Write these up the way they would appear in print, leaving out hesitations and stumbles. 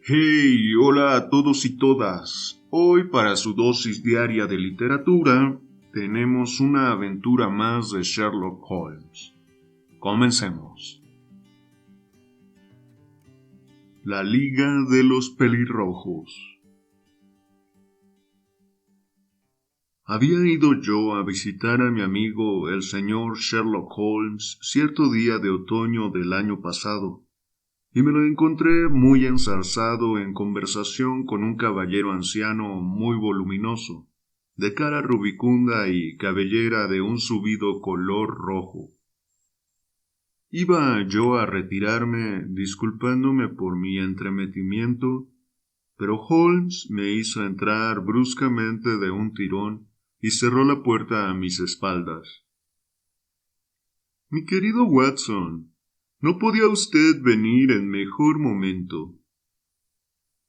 Hey, hola a todos y todas. Hoy para su dosis diaria de literatura tenemos una aventura más de Sherlock Holmes. Comencemos. La Liga de los Pelirrojos. Había ido yo a visitar a mi amigo el señor Sherlock Holmes cierto día de otoño del año pasado, y me lo encontré muy enzarzado en conversación con un caballero anciano muy voluminoso, de cara rubicunda y cabellera de un subido color rojo. Iba yo a retirarme disculpándome por mi entremetimiento, pero Holmes me hizo entrar bruscamente de un tirón y cerró la puerta a mis espaldas. Mi querido Watson, ¿no podía usted venir en mejor momento?,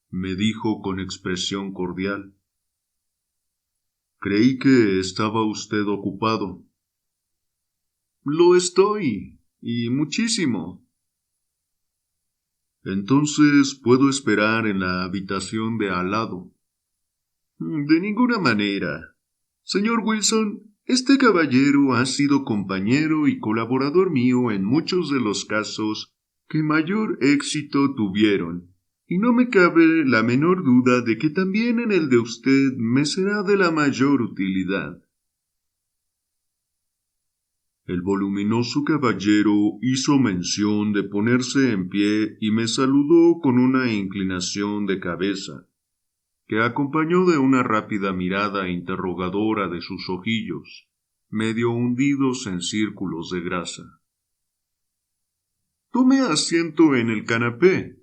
me dijo con expresión cordial. Creí que estaba usted ocupado. Lo estoy, y muchísimo. Entonces puedo esperar en la habitación de al lado. De ninguna manera. Señor Wilson, este caballero ha sido compañero y colaborador mío en muchos de los casos que mayor éxito tuvieron, y no me cabe la menor duda de que también en el de usted me será de la mayor utilidad. El voluminoso caballero hizo mención de ponerse en pie y me saludó con una inclinación de cabeza, que acompañó de una rápida mirada interrogadora de sus ojillos, medio hundidos en círculos de grasa. «Tome asiento en el canapé»,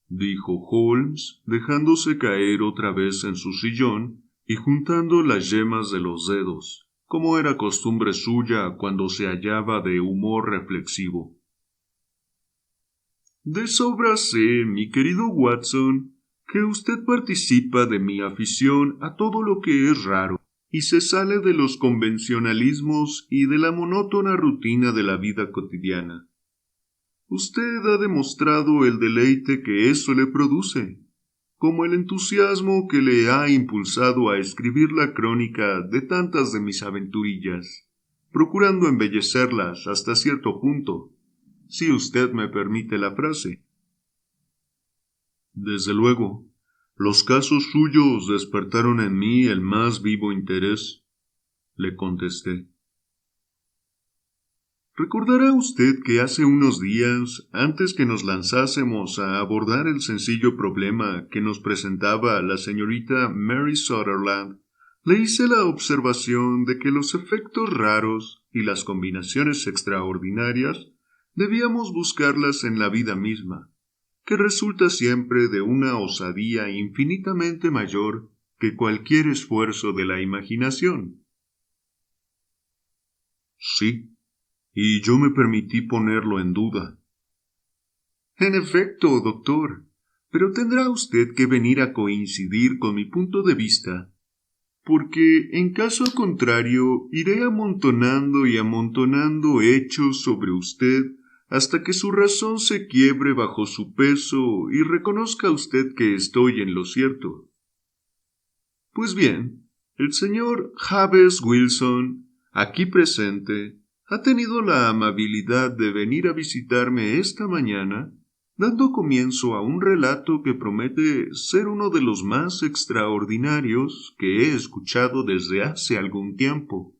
dijo Holmes, dejándose caer otra vez en su sillón y juntando las yemas de los dedos, como era costumbre suya cuando se hallaba de humor reflexivo. «De sobra sé, mi querido Watson, que usted participa de mi afición a todo lo que es raro y se sale de los convencionalismos y de la monótona rutina de la vida cotidiana. Usted ha demostrado el deleite que eso le produce, como el entusiasmo que le ha impulsado a escribir la crónica de tantas de mis aventurillas, procurando embellecerlas hasta cierto punto, si usted me permite la frase. Desde luego, los casos suyos despertaron en mí el más vivo interés, le contesté. Recordará usted que hace unos días, antes que nos lanzásemos a abordar el sencillo problema que nos presentaba la señorita Mary Sutherland, le hice la observación de que los efectos raros y las combinaciones extraordinarias debíamos buscarlas en la vida misma, que resulta siempre de una osadía infinitamente mayor que cualquier esfuerzo de la imaginación. Sí, y yo me permití ponerlo en duda. En efecto, doctor, pero tendrá usted que venir a coincidir con mi punto de vista, porque en caso contrario iré amontonando y amontonando hechos sobre usted hasta que su razón se quiebre bajo su peso y reconozca usted que estoy en lo cierto. Pues bien, el señor Jabez Wilson, aquí presente, ha tenido la amabilidad de venir a visitarme esta mañana, dando comienzo a un relato que promete ser uno de los más extraordinarios que he escuchado desde hace algún tiempo.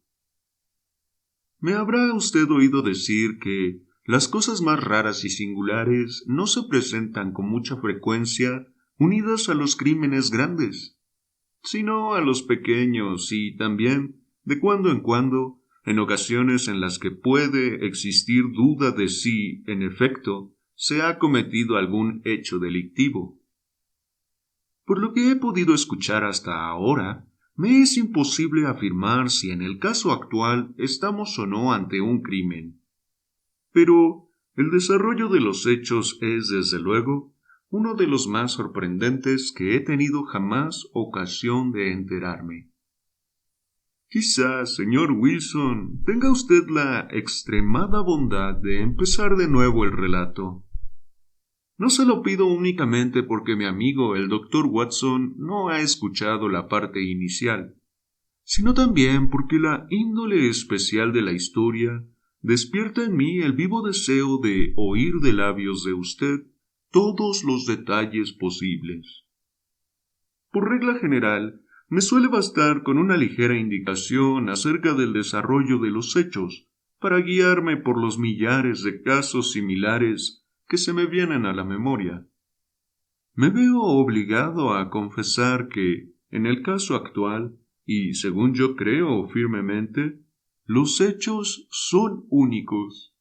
Me habrá usted oído decir que las cosas más raras y singulares no se presentan con mucha frecuencia unidas a los crímenes grandes, sino a los pequeños y también, de cuando en cuando, en ocasiones en las que puede existir duda de si, en efecto, se ha cometido algún hecho delictivo. Por lo que he podido escuchar hasta ahora, me es imposible afirmar si en el caso actual estamos o no ante un crimen. Pero el desarrollo de los hechos es, desde luego, uno de los más sorprendentes que he tenido jamás ocasión de enterarme. Quizás, señor Wilson, tenga usted la extremada bondad de empezar de nuevo el relato. No se lo pido únicamente porque mi amigo el doctor Watson no ha escuchado la parte inicial, sino también porque la índole especial de la historia despierta en mí el vivo deseo de oír de labios de usted todos los detalles posibles. Por regla general, me suele bastar con una ligera indicación acerca del desarrollo de los hechos para guiarme por los millares de casos similares que se me vienen a la memoria. Me veo obligado a confesar que, en el caso actual, y según yo creo firmemente, los hechos son únicos.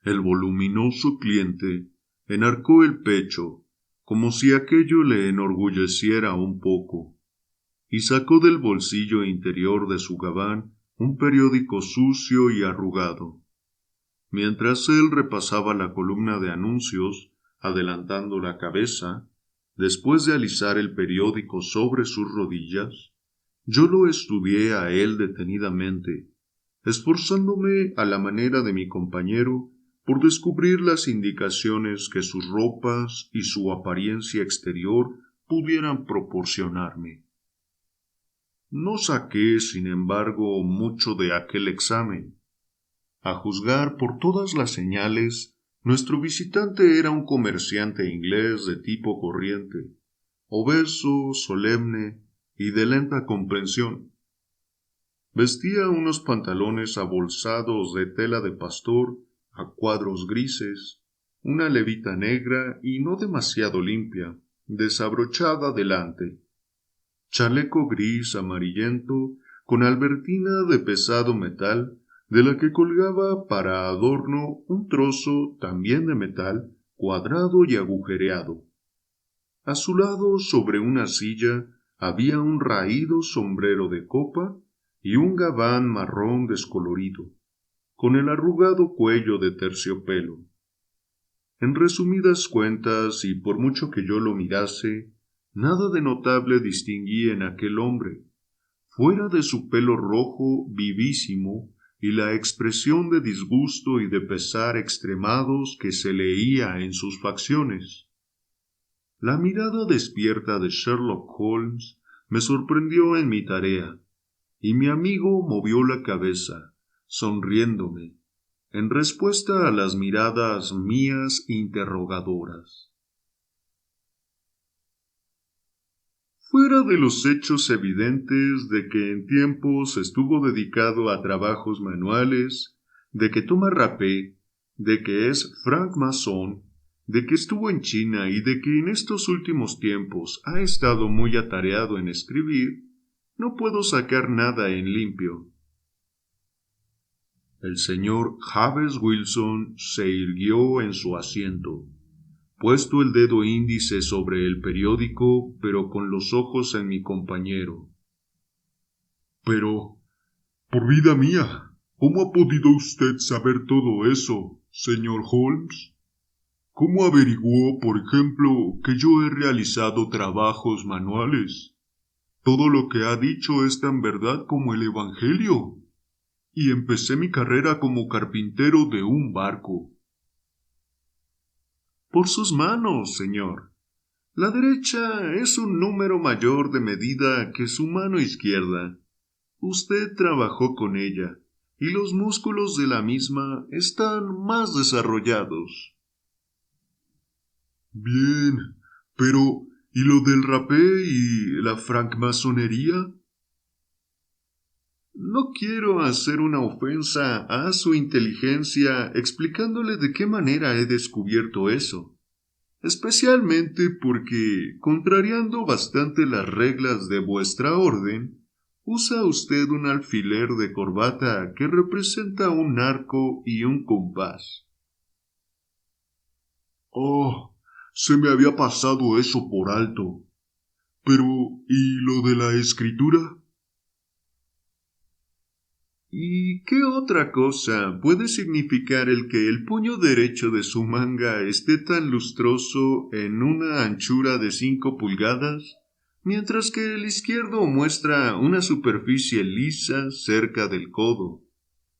El voluminoso cliente enarcó el pecho, como si aquello le enorgulleciera un poco, y sacó del bolsillo interior de su gabán un periódico sucio y arrugado. Mientras él repasaba la columna de anuncios, adelantando la cabeza, después de alisar el periódico sobre sus rodillas, yo lo estudié a él detenidamente, esforzándome a la manera de mi compañero por descubrir las indicaciones que sus ropas y su apariencia exterior pudieran proporcionarme. No saqué, sin embargo, mucho de aquel examen. A juzgar por todas las señales, nuestro visitante era un comerciante inglés de tipo corriente, obeso, solemne y de lenta comprensión. Vestía unos pantalones abolsados de tela de pastor a cuadros grises, una levita negra y no demasiado limpia, desabrochada delante, chaleco gris amarillento con albertina de pesado metal, de la que colgaba para adorno un trozo también de metal, cuadrado y agujereado. A su lado, sobre una silla, había un raído sombrero de copa y un gabán marrón descolorido, con el arrugado cuello de terciopelo. En resumidas cuentas, y por mucho que yo lo mirase, nada de notable distinguí en aquel hombre, fuera de su pelo rojo vivísimo y la expresión de disgusto y de pesar extremados que se leía en sus facciones. La mirada despierta de Sherlock Holmes me sorprendió en mi tarea, y mi amigo movió la cabeza, sonriéndome, en respuesta a las miradas mías interrogadoras. Fuera de los hechos evidentes de que en tiempos estuvo dedicado a trabajos manuales, de que toma rapé, de que es francmasón, de que estuvo en China y de que en estos últimos tiempos ha estado muy atareado en escribir, no puedo sacar nada en limpio. El señor Jabez Wilson se irguió en su asiento, puesto el dedo índice sobre el periódico, pero con los ojos en mi compañero. Pero, por vida mía, ¿cómo ha podido usted saber todo eso, señor Holmes? ¿Cómo averiguó, por ejemplo, que yo he realizado trabajos manuales? Todo lo que ha dicho es tan verdad como el Evangelio. Y empecé mi carrera como carpintero de un barco. Por sus manos, señor. La derecha es un número mayor de medida que su mano izquierda. Usted trabajó con ella, y los músculos de la misma están más desarrollados. Bien, pero ¿y lo del rapé y la francmasonería? No quiero hacer una ofensa a su inteligencia explicándole de qué manera he descubierto eso, especialmente porque, contrariando bastante las reglas de vuestra orden, usa usted un alfiler de corbata que representa un arco y un compás. Oh, se me había pasado eso por alto. Pero, ¿y lo de la escritura? ¿Y qué otra cosa puede significar el que el puño derecho de su manga esté tan lustroso en una anchura de 5 pulgadas, mientras que el izquierdo muestra una superficie lisa cerca del codo?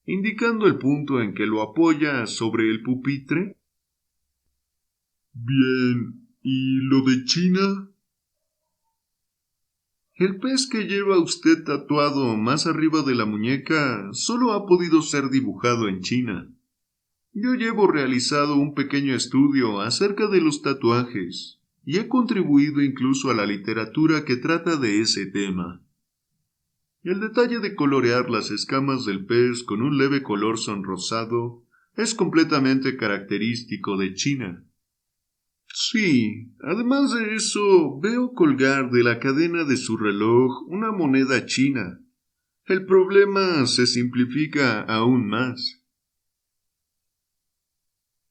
indicando el punto en que lo apoya sobre el pupitre. Bien, ¿y lo de China? El pez que lleva usted tatuado más arriba de la muñeca solo ha podido ser dibujado en China. Yo llevo realizado un pequeño estudio acerca de los tatuajes y he contribuido incluso a la literatura que trata de ese tema. El detalle de colorear las escamas del pez con un leve color sonrosado es completamente característico de China. Sí, además de eso, veo colgar de la cadena de su reloj una moneda china. El problema se simplifica aún más.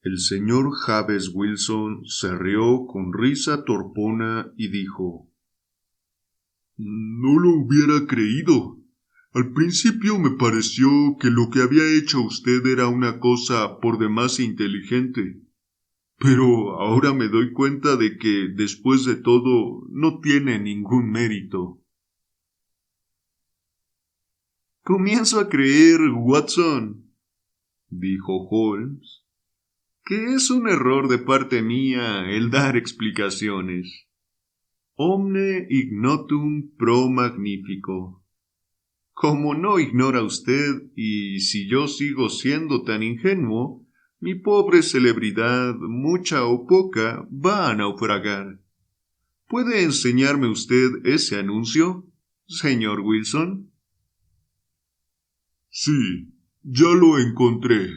El señor Javes Wilson se rió con risa torpona y dijo: No lo hubiera creído. Al principio me pareció que lo que había hecho usted era una cosa por demás inteligente. Pero ahora me doy cuenta de que, después de todo, no tiene ningún mérito. Comienzo a creer, Watson, dijo Holmes, que es un error de parte mía el dar explicaciones. Omne ignotum pro magnifico. Como no ignora usted, y si yo sigo siendo tan ingenuo, mi pobre celebridad, mucha o poca, va a naufragar. ¿Puede enseñarme usted ese anuncio, señor Wilson? Sí, ya lo encontré,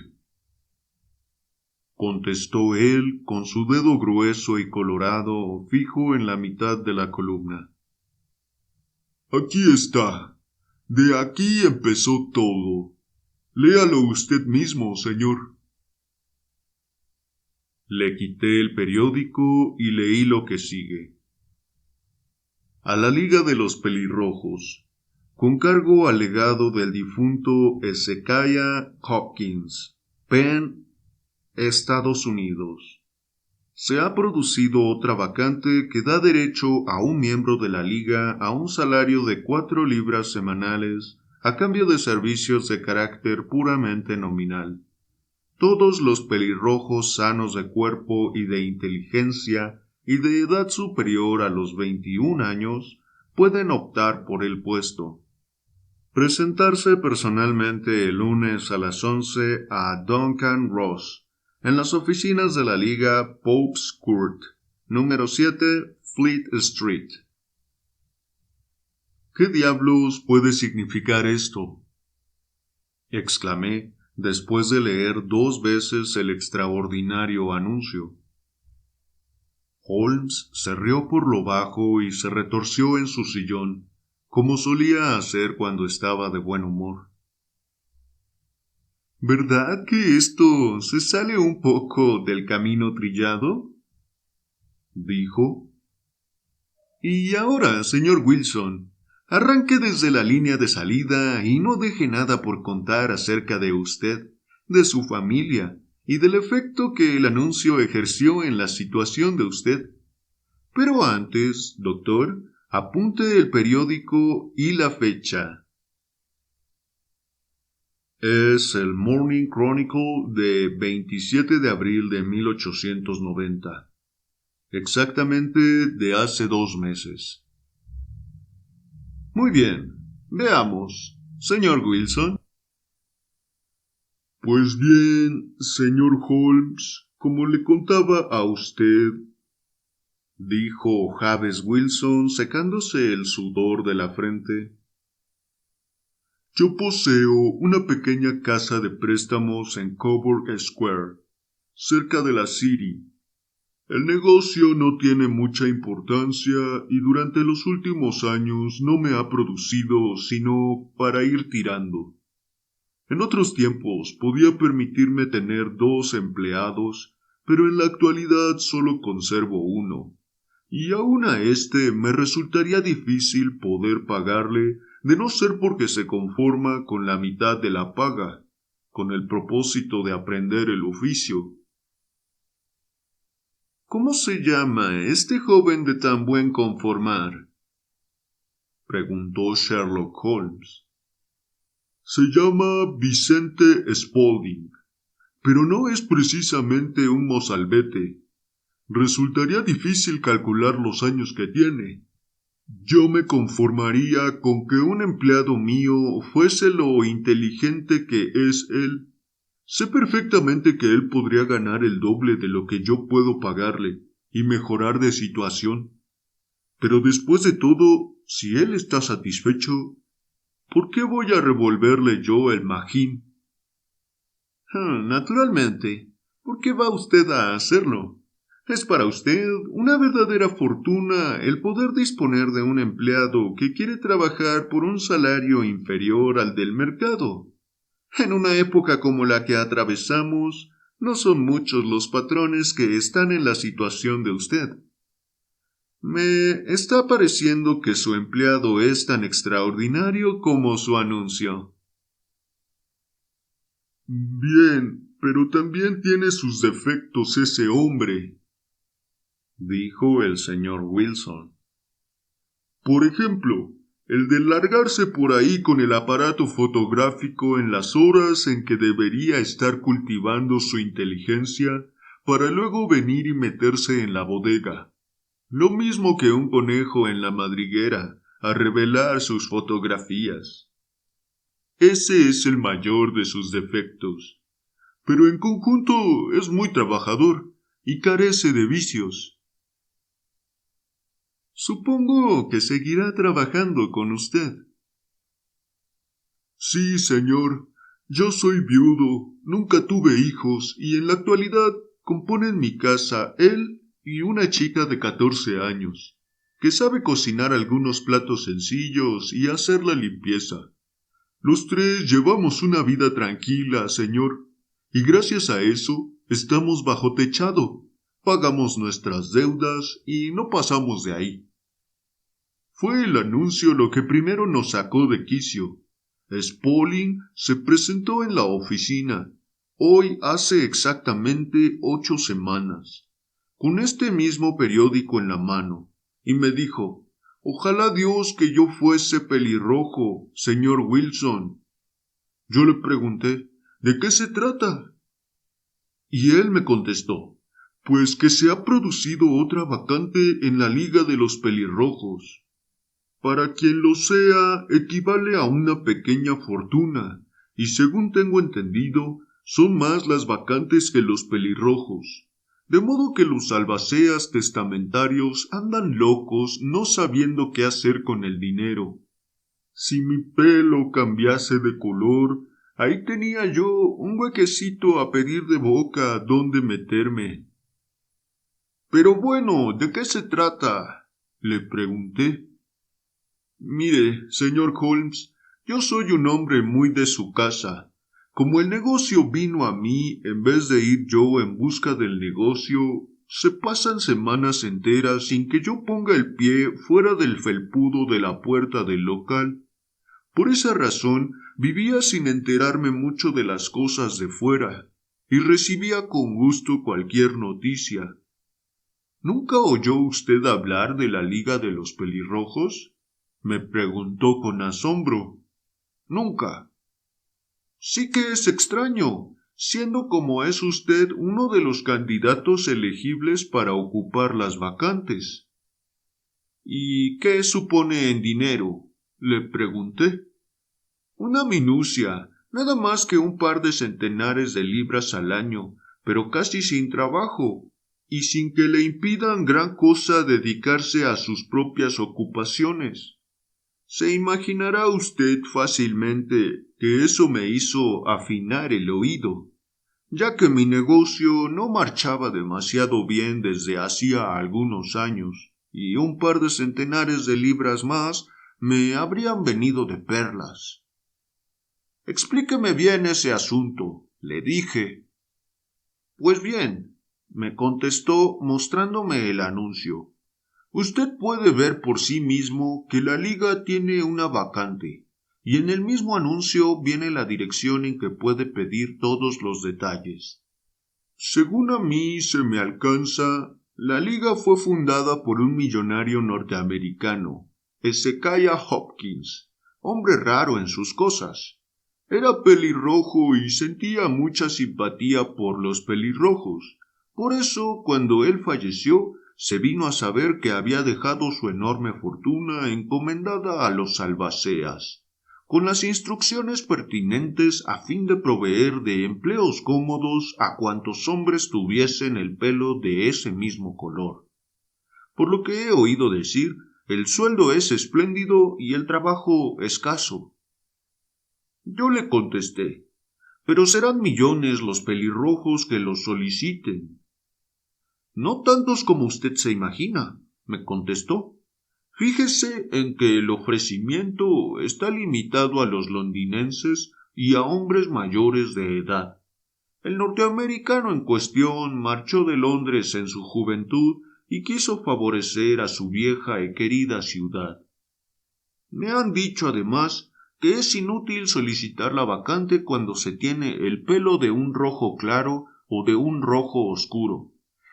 contestó él con su dedo grueso y colorado fijo en la mitad de la columna. Aquí está. De aquí empezó todo. Léalo usted mismo, señor. Le quité el periódico y leí lo que sigue. A la Liga de los Pelirrojos, con cargo al legado del difunto Hezekiah Hopkins, Penn, Estados Unidos. Se ha producido otra vacante que da derecho a un miembro de la Liga a un salario de 4 libras semanales a cambio de servicios de carácter puramente nominal. Todos los pelirrojos sanos de cuerpo y de inteligencia y de edad superior a los 21 años pueden optar por el puesto. Presentarse personalmente el lunes a las 11 a Duncan Ross, en las oficinas de la Liga Pope's Court, número 7, Fleet Street. ¿Qué diablos puede significar esto?, exclamé después de leer 2 veces el extraordinario anuncio. Holmes se rió por lo bajo y se retorció en su sillón, como solía hacer cuando estaba de buen humor. ¿Verdad que esto se sale un poco del camino trillado?, dijo. Y ahora, señor Wilson, arranque desde la línea de salida y no deje nada por contar acerca de usted, de su familia y del efecto que el anuncio ejerció en la situación de usted. Pero antes, doctor, apunte el periódico y la fecha. Es el Morning Chronicle de 27 de abril de 1890. Exactamente de hace 2 meses. Muy bien, veamos, señor Wilson. Pues bien, señor Holmes, como le contaba a usted, dijo Javes Wilson secándose el sudor de la frente, yo poseo una pequeña casa de préstamos en Coburg Square, cerca de la City. El negocio no tiene mucha importancia y durante los últimos años no me ha producido sino para ir tirando. En otros tiempos podía permitirme tener 2 empleados, pero en la actualidad solo conservo 1, y aun a este me resultaría difícil poder pagarle, de no ser porque se conforma con la mitad de la paga, con el propósito de aprender el oficio. ¿Cómo se llama este joven de tan buen conformar?, preguntó Sherlock Holmes. Se llama Vicente Spaulding, pero no es precisamente un mozalbete. Resultaría difícil calcular los años que tiene. Yo me conformaría con que un empleado mío fuese lo inteligente que es él. Sé perfectamente que él podría ganar el doble de lo que yo puedo pagarle y mejorar de situación. Pero después de todo, si él está satisfecho, ¿por qué voy a revolverle yo el magín? Naturalmente. ¿Por qué va usted a hacerlo? Es para usted una verdadera fortuna el poder disponer de un empleado que quiere trabajar por un salario inferior al del mercado. En una época como la que atravesamos, no son muchos los patrones que están en la situación de usted. Me está pareciendo que su empleado es tan extraordinario como su anuncio. Bien, pero también tiene sus defectos ese hombre, dijo el señor Wilson. Por ejemplo, el de largarse por ahí con el aparato fotográfico en las horas en que debería estar cultivando su inteligencia para luego venir y meterse en la bodega. Lo mismo que un conejo en la madriguera a revelar sus fotografías. Ese es el mayor de sus defectos. Pero en conjunto es muy trabajador y carece de vicios. Supongo que seguirá trabajando con usted. Sí, señor. Yo soy viudo, nunca tuve hijos y en la actualidad componen mi casa él y una chica de 14 años, que sabe cocinar algunos platos sencillos y hacer la limpieza. Los tres llevamos una vida tranquila, señor, y gracias a eso estamos bajo techado, pagamos nuestras deudas y no pasamos de ahí. Fue el anuncio lo que primero nos sacó de quicio. Spaulding se presentó en la oficina, hoy hace exactamente 8 semanas, con este mismo periódico en la mano, y me dijo: «Ojalá Dios que yo fuese pelirrojo, señor Wilson». Yo le pregunté: «¿De qué se trata?». Y él me contestó: «Pues que se ha producido otra vacante en la Liga de los Pelirrojos. Para quien lo sea, equivale a una pequeña fortuna, y según tengo entendido, son más las vacantes que los pelirrojos. De modo que los albaceas testamentarios andan locos no sabiendo qué hacer con el dinero. Si mi pelo cambiase de color, ahí tenía yo un huequecito a pedir de boca donde meterme». «Pero bueno, ¿de qué se trata?», le pregunté. «Mire, señor Holmes, yo soy un hombre muy de su casa. Como el negocio vino a mí en vez de ir yo en busca del negocio, se pasan semanas enteras sin que yo ponga el pie fuera del felpudo de la puerta del local. Por esa razón vivía sin enterarme mucho de las cosas de fuera, y recibía con gusto cualquier noticia». «¿Nunca oyó usted hablar de la Liga de los Pelirrojos?», me preguntó con asombro. «Nunca». «Sí que es extraño, siendo como es usted uno de los candidatos elegibles para ocupar las vacantes». «¿Y qué supone en dinero?», le pregunté. «Una minucia, nada más que un par de centenares de libras al año, pero casi sin trabajo, y sin que le impidan gran cosa dedicarse a sus propias ocupaciones». Se imaginará usted fácilmente que eso me hizo afinar el oído, ya que mi negocio no marchaba demasiado bien desde hacía algunos años, y un par de centenares de libras más me habrían venido de perlas. «Explíqueme bien ese asunto», le dije. «Pues bien», me contestó mostrándome el anuncio. «Usted puede ver por sí mismo que la liga tiene una vacante, y en el mismo anuncio viene la dirección en que puede pedir todos los detalles. Según a mí se me alcanza, la liga fue fundada por un millonario norteamericano, Hezekiah Hopkins, hombre raro en sus cosas. Era pelirrojo y sentía mucha simpatía por los pelirrojos. Por eso, cuando él falleció, se vino a saber que había dejado su enorme fortuna encomendada a los albaceas, con las instrucciones pertinentes a fin de proveer de empleos cómodos a cuantos hombres tuviesen el pelo de ese mismo color. Por lo que he oído decir, el sueldo es espléndido y el trabajo escaso. Yo le contesté, pero serán millones los pelirrojos que los soliciten. No tantos como usted se imagina, me contestó. Fíjese en que el ofrecimiento está limitado a los londinenses y a hombres mayores de edad. El norteamericano en cuestión marchó de Londres en su juventud y quiso favorecer a su vieja y querida ciudad. Me han dicho además que es inútil solicitar la vacante cuando se tiene el pelo de un rojo claro o de un rojo oscuro.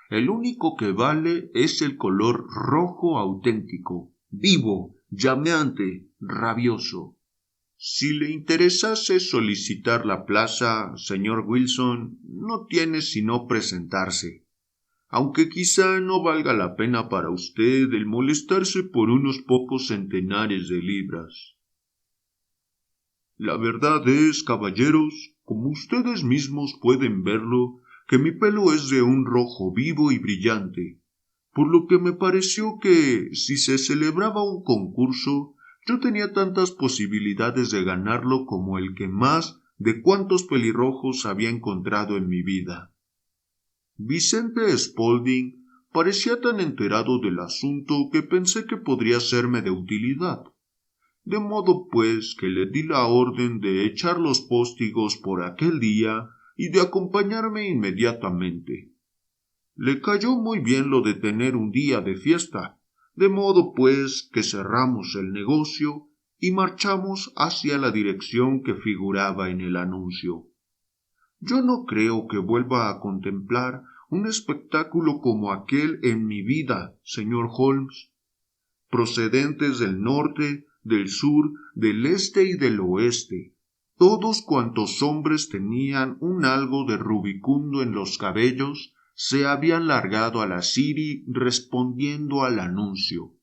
El único que vale es el color rojo auténtico, vivo, llameante, rabioso. Si le interesase solicitar la plaza, señor Wilson, no tiene sino presentarse, aunque quizá no valga la pena para usted el molestarse por unos pocos centenares de libras. La verdad es, caballeros, como ustedes mismos pueden verlo, que mi pelo es de un rojo vivo y brillante, por lo que me pareció que, si se celebraba un concurso, yo tenía tantas posibilidades de ganarlo como el que más de cuantos pelirrojos había encontrado en mi vida. Vicente Spaulding parecía tan enterado del asunto que pensé que podría serme de utilidad. De modo pues que le di la orden de echar los póstigos por aquel día y de acompañarme inmediatamente. Le cayó muy bien lo de tener un día de fiesta, de modo pues que cerramos el negocio y marchamos hacia la dirección que figuraba en el anuncio. Yo no creo que vuelva a contemplar un espectáculo como aquel en mi vida, señor Holmes. Procedentes del norte, del sur, del este y del oeste, todos cuantos hombres tenían un algo de rubicundo en los cabellos, se habían largado a la City respondiendo al anuncio.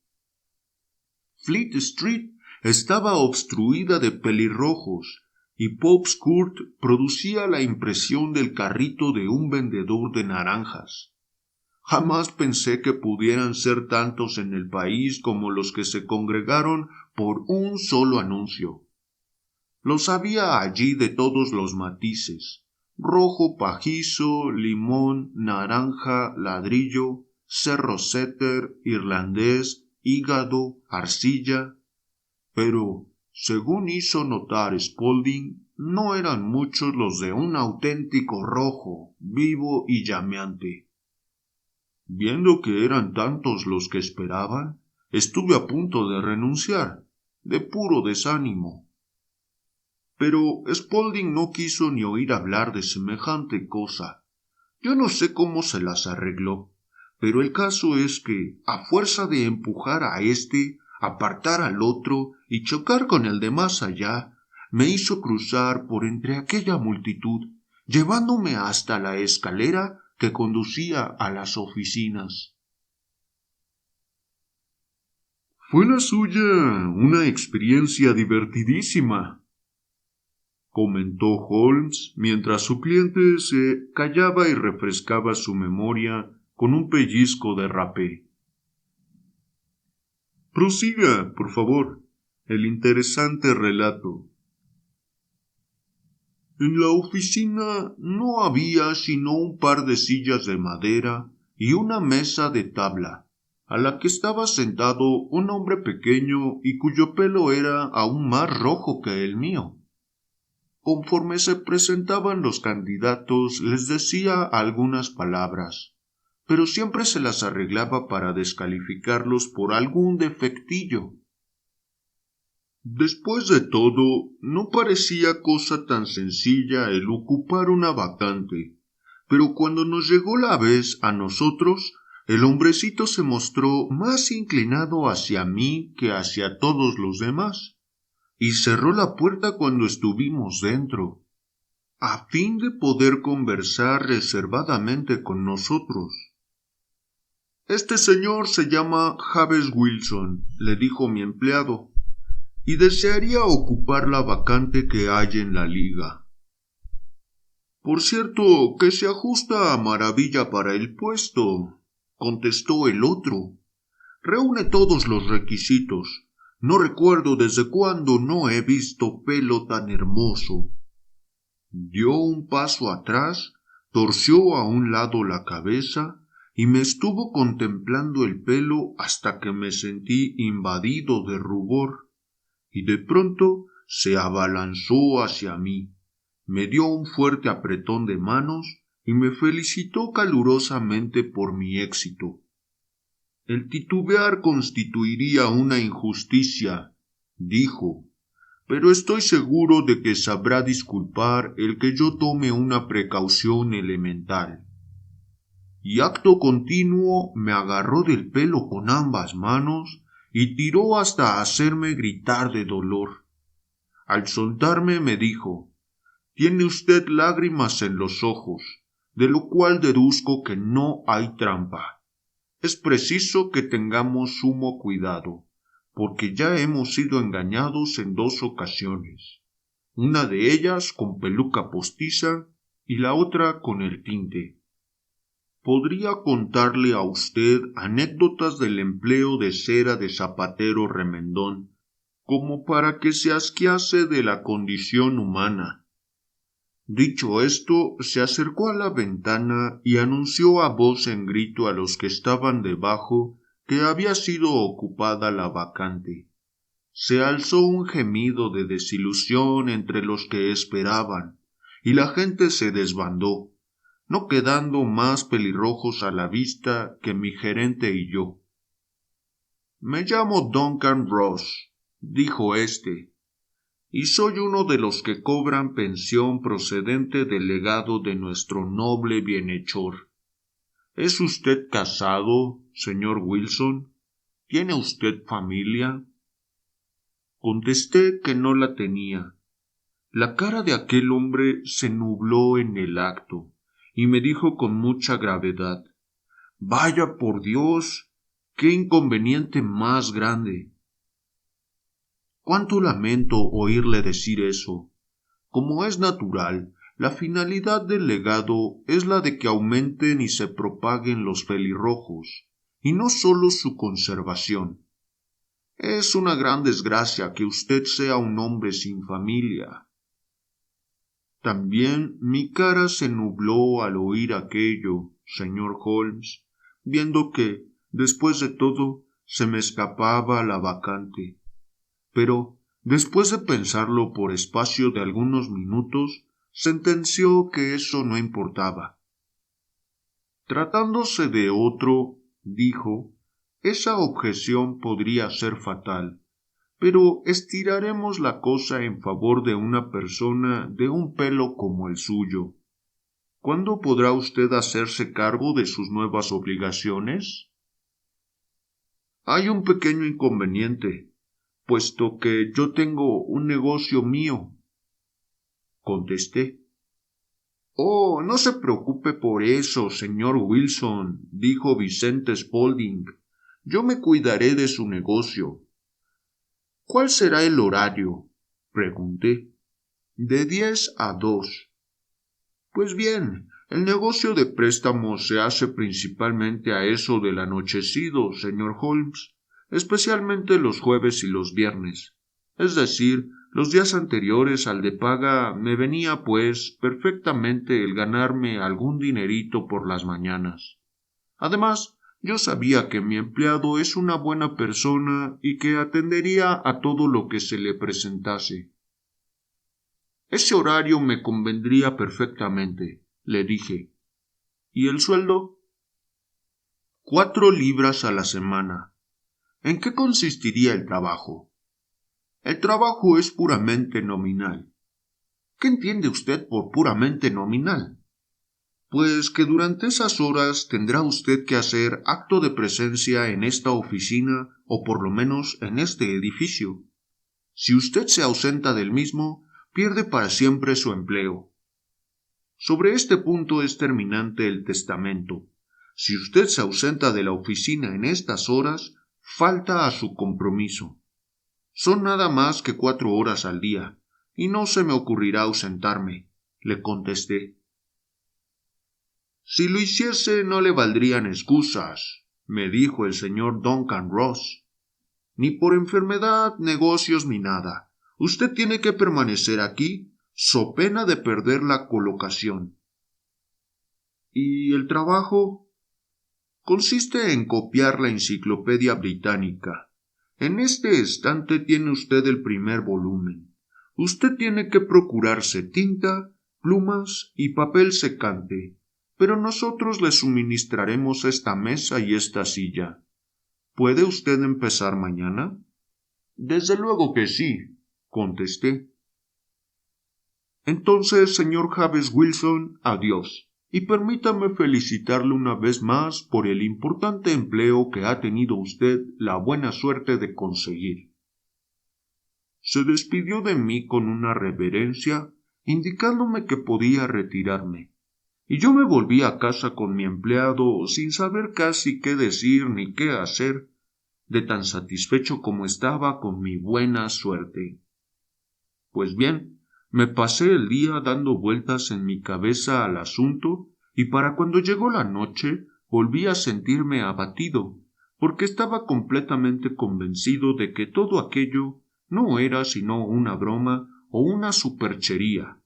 Fleet Street estaba obstruida de pelirrojos, y Pope's Court producía la impresión del carrito de un vendedor de naranjas. Jamás pensé que pudieran ser tantos en el país como los que se congregaron por un solo anuncio. Los había allí de todos los matices: rojo pajizo, limón, naranja, ladrillo, cerro setter, irlandés, hígado, arcilla. Pero, según hizo notar Spaulding, no eran muchos los de un auténtico rojo, vivo y llameante. Viendo que eran tantos los que esperaban, estuve a punto de renunciar, de puro desánimo. Pero Spaulding no quiso ni oír hablar de semejante cosa. Yo no sé cómo se las arregló, pero el caso es que, a fuerza de empujar a éste, apartar al otro y chocar con el de más allá, me hizo cruzar por entre aquella multitud, llevándome hasta la escalera que conducía a las oficinas. Fue la suya una experiencia divertidísima, comentó Holmes mientras su cliente se callaba y refrescaba su memoria con un pellizco de rapé. Prosiga, por favor, el interesante relato. En la oficina no había sino un par de sillas de madera y una mesa de tabla, a la que estaba sentado un hombre pequeño y cuyo pelo era aún más rojo que el mío. Conforme se presentaban los candidatos, les decía algunas palabras, pero siempre se las arreglaba para descalificarlos por algún defectillo. Después de todo, no parecía cosa tan sencilla el ocupar una vacante, pero cuando nos llegó la vez a nosotros, el hombrecito se mostró más inclinado hacia mí que hacia todos los demás, y cerró la puerta cuando estuvimos dentro, a fin de poder conversar reservadamente con nosotros. Este señor se llama Jabez Wilson, le dijo mi empleado, y desearía ocupar la vacante que hay en la liga. Por cierto, que se ajusta a maravilla para el puesto, contestó el otro. Reúne todos los requisitos. No recuerdo desde cuándo no he visto pelo tan hermoso. Dio un paso atrás, torció a un lado la cabeza y me estuvo contemplando el pelo hasta que me sentí invadido de rubor, y de pronto se abalanzó hacia mí, me dio un fuerte apretón de manos y me felicitó calurosamente por mi éxito. El titubear constituiría una injusticia, dijo, pero estoy seguro de que sabrá disculpar el que yo tome una precaución elemental. Y acto continuo me agarró del pelo con ambas manos y tiró hasta hacerme gritar de dolor. Al soltarme me dijo, «Tiene usted lágrimas en los ojos, de lo cual deduzco que no hay trampa. Es preciso que tengamos sumo cuidado, porque ya hemos sido engañados en 2 ocasiones, una de ellas con peluca postiza y la otra con el tinte. Podría contarle a usted anécdotas del empleo de cera de zapatero remendón, como para que se asquease de la condición humana». Dicho esto, se acercó a la ventana y anunció a voz en grito a los que estaban debajo que había sido ocupada la vacante. Se alzó un gemido de desilusión entre los que esperaban, y la gente se desbandó, no quedando más pelirrojos a la vista que mi gerente y yo. «Me llamo Duncan Ross», dijo éste, «y soy uno de los que cobran pensión procedente del legado de nuestro noble bienhechor. ¿Es usted casado, señor Wilson? ¿Tiene usted familia?» Contesté que no la tenía. La cara de aquel hombre se nubló en el acto, y me dijo con mucha gravedad, «Vaya por Dios, qué inconveniente más grande». Cuánto lamento oírle decir eso. Como es natural, la finalidad del legado es la de que aumenten y se propaguen los pelirrojos, y no sólo su conservación. Es una gran desgracia que usted sea un hombre sin familia. También mi cara se nubló al oír aquello, señor Holmes, viendo que, después de todo, se me escapaba la vacante. Pero, después de pensarlo por espacio de algunos minutos, sentenció que eso no importaba. Tratándose de otro, dijo, esa objeción podría ser fatal, pero estiraremos la cosa en favor de una persona de un pelo como el suyo. ¿Cuándo podrá usted hacerse cargo de sus nuevas obligaciones? Hay un pequeño inconveniente, puesto que yo tengo un negocio mío, contesté. Oh, no se preocupe por eso, señor Wilson, dijo Vicente Spaulding. Yo me cuidaré de su negocio. ¿Cuál será el horario?, pregunté. De 10 a 2. Pues bien, el negocio de préstamos se hace principalmente a eso del anochecido, señor Holmes, especialmente los jueves y los viernes. Es decir, los días anteriores al de paga me venía, pues, perfectamente el ganarme algún dinerito por las mañanas. Además, yo sabía que mi empleado es una buena persona y que atendería a todo lo que se le presentase. Ese horario me convendría perfectamente, le dije. ¿Y el sueldo? 4 libras a la semana. ¿En qué consistiría el trabajo? El trabajo es puramente nominal. ¿Qué entiende usted por puramente nominal? Pues que durante esas horas tendrá usted que hacer acto de presencia en esta oficina o por lo menos en este edificio. Si usted se ausenta del mismo, pierde para siempre su empleo. Sobre este punto es terminante el testamento. Si usted se ausenta de la oficina en estas horas, falta a su compromiso. Son nada más que 4 horas al día, y no se me ocurrirá ausentarme, le contesté. Si lo hiciese no le valdrían excusas, me dijo el señor Duncan Ross. Ni por enfermedad, negocios ni nada. Usted tiene que permanecer aquí, so pena de perder la colocación. ¿Y el trabajo? Consiste en copiar la Enciclopedia Británica. En este estante tiene usted el primer volumen. Usted tiene que procurarse tinta, plumas y papel secante, pero nosotros le suministraremos esta mesa y esta silla. ¿Puede usted empezar mañana? Desde luego que sí, contesté. Entonces, señor James Wilson, adiós, y permítame felicitarle una vez más por el importante empleo que ha tenido usted la buena suerte de conseguir. Se despidió de mí con una reverencia, indicándome que podía retirarme, y yo me volví a casa con mi empleado sin saber casi qué decir ni qué hacer, de tan satisfecho como estaba con mi buena suerte. Pues bien, me pasé el día dando vueltas en mi cabeza al asunto, y para cuando llegó la noche volví a sentirme abatido, porque estaba completamente convencido de que todo aquello no era sino una broma o una superchería,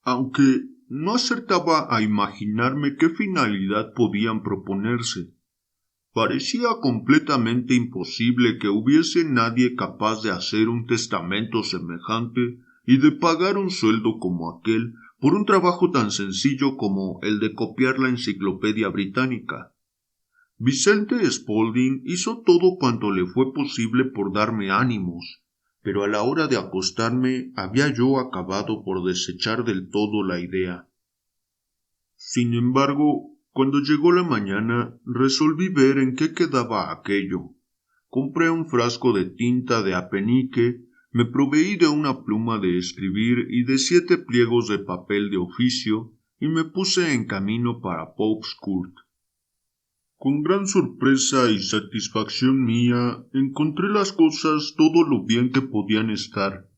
aunque no acertaba a imaginarme qué finalidad podían proponerse. Parecía completamente imposible que hubiese nadie capaz de hacer un testamento semejante y de pagar un sueldo como aquel por un trabajo tan sencillo como el de copiar la Enciclopedia Británica. Vicente Spaulding hizo todo cuanto le fue posible por darme ánimos, pero a la hora de acostarme había yo acabado por desechar del todo la idea. Sin embargo, cuando llegó la mañana, resolví ver en qué quedaba aquello. Compré un frasco de tinta de apenique, me proveí de una pluma de escribir y de 7 pliegos de papel de oficio, y me puse en camino para Pope's Court. Con gran sorpresa y satisfacción mía, encontré las cosas todo lo bien que podían estar.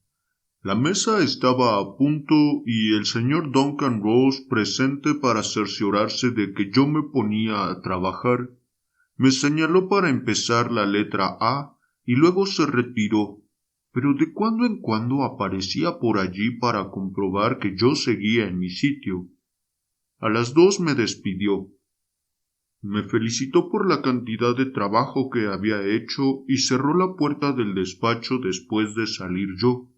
La mesa estaba a punto y el señor Duncan Ross presente para cerciorarse de que yo me ponía a trabajar. Me señaló para empezar la letra A y luego se retiró, pero de cuando en cuando aparecía por allí para comprobar que yo seguía en mi sitio. A las 2 me despidió. Me felicitó por la cantidad de trabajo que había hecho y cerró la puerta del despacho después de salir yo.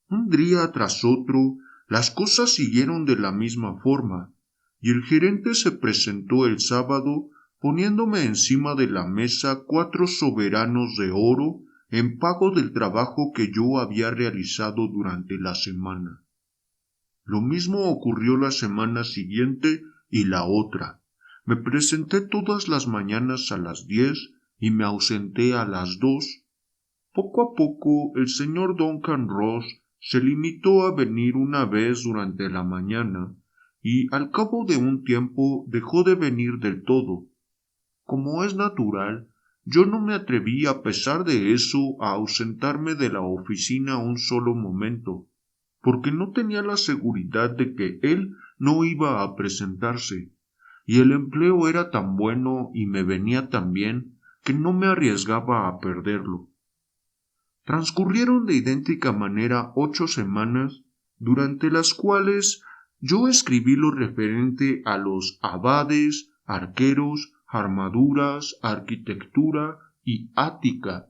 Un día tras otro, las cosas siguieron de la misma forma, y el gerente se presentó el sábado poniéndome encima de la mesa 4 soberanos de oro en pago del trabajo que yo había realizado durante la semana. Lo mismo ocurrió la semana siguiente y la otra. Me presenté todas las mañanas a las 10 y me ausenté a las 2. Poco a poco el señor Duncan Ross se limitó a venir una vez durante la mañana y al cabo de un tiempo dejó de venir del todo. Como es natural, yo no me atreví a pesar de eso a ausentarme de la oficina un solo momento, porque no tenía la seguridad de que él no iba a presentarse, y el empleo era tan bueno y me venía tan bien que no me arriesgaba a perderlo. Transcurrieron de idéntica manera 8 semanas, durante las cuales yo escribí lo referente a los abades, arqueros, armaduras, arquitectura y ática,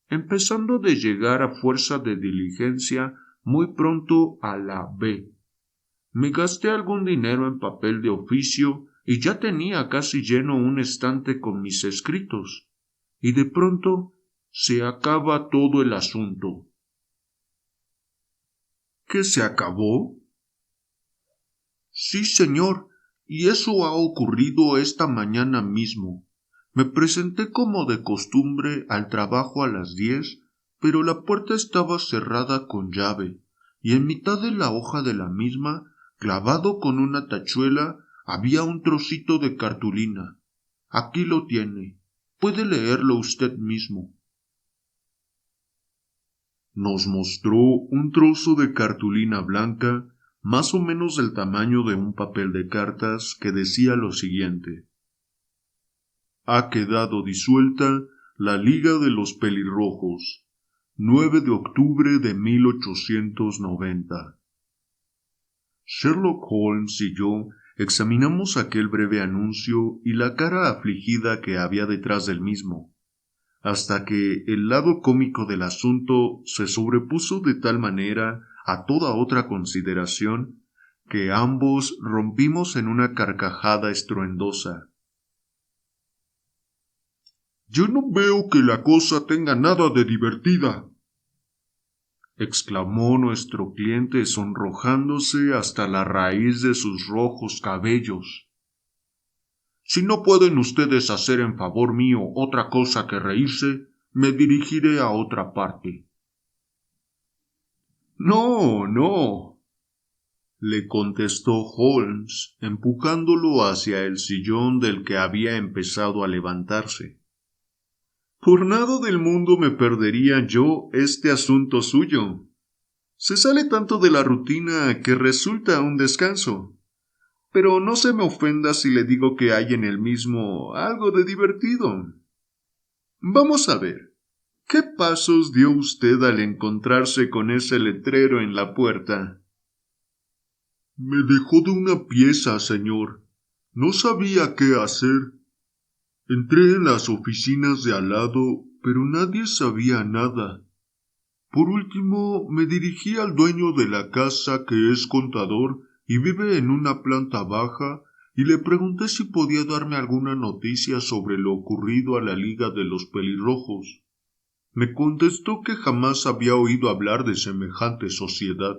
empezando de llegar a fuerza de diligencia muy pronto a la B. Me gasté algún dinero en papel de oficio y ya tenía casi lleno un estante con mis escritos, y de pronto se acaba todo el asunto. ¿Qué se acabó? Sí, señor, y eso ha ocurrido esta mañana mismo. Me presenté como de costumbre al trabajo a las 10 pero la puerta estaba cerrada con llave, y en mitad de la hoja de la misma, clavado con una tachuela, había un trocito de cartulina. Aquí lo tiene. Puede leerlo usted mismo. Nos mostró un trozo de cartulina blanca, más o menos del tamaño de un papel de cartas, que decía lo siguiente: ha quedado disuelta la Liga de los Pelirrojos, 9 de octubre de 1890. Sherlock Holmes y yo examinamos aquel breve anuncio y la cara afligida que había detrás del mismo, hasta que el lado cómico del asunto se sobrepuso de tal manera a toda otra consideración que ambos rompimos en una carcajada estruendosa. «Yo no veo que la cosa tenga nada de divertida», exclamó nuestro cliente sonrojándose hasta la raíz de sus rojos cabellos. «Si no pueden ustedes hacer en favor mío otra cosa que reírse, me dirigiré a otra parte». «No, no», le contestó Holmes, empujándolo hacia el sillón del que había empezado a levantarse. «Por nada del mundo me perdería yo este asunto suyo. Se sale tanto de la rutina que resulta un descanso. Pero no se me ofenda si le digo que hay en el mismo algo de divertido. Vamos a ver, ¿qué pasos dio usted al encontrarse con ese letrero en la puerta?» «Me dejó de una pieza, señor. No sabía qué hacer. Entré en las oficinas de al lado, pero nadie sabía nada. Por último, me dirigí al dueño de la casa, que es contador y vive en una planta baja, y le pregunté si podía darme alguna noticia sobre lo ocurrido a la Liga de los Pelirrojos. Me contestó que jamás había oído hablar de semejante sociedad.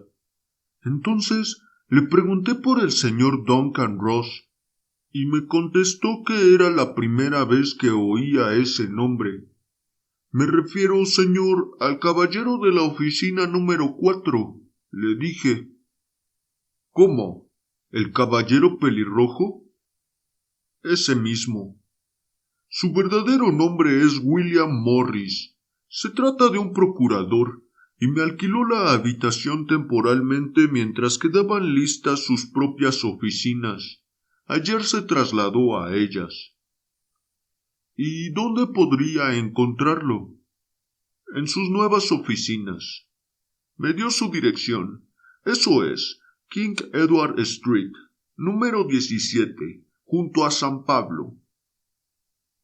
Entonces le pregunté por el señor Duncan Ross, y me contestó que era la primera vez que oía ese nombre. «Me refiero, señor, al caballero de la oficina número 4», le dije. «¿Cómo? ¿El caballero pelirrojo?» «Ese mismo. Su verdadero nombre es William Morris. Se trata de un procurador, y me alquiló la habitación temporalmente mientras quedaban listas sus propias oficinas. Ayer se trasladó a ellas». «¿Y dónde podría encontrarlo?» «En sus nuevas oficinas». Me dio su dirección. Eso es, King Edward Street, número 17, junto a San Pablo.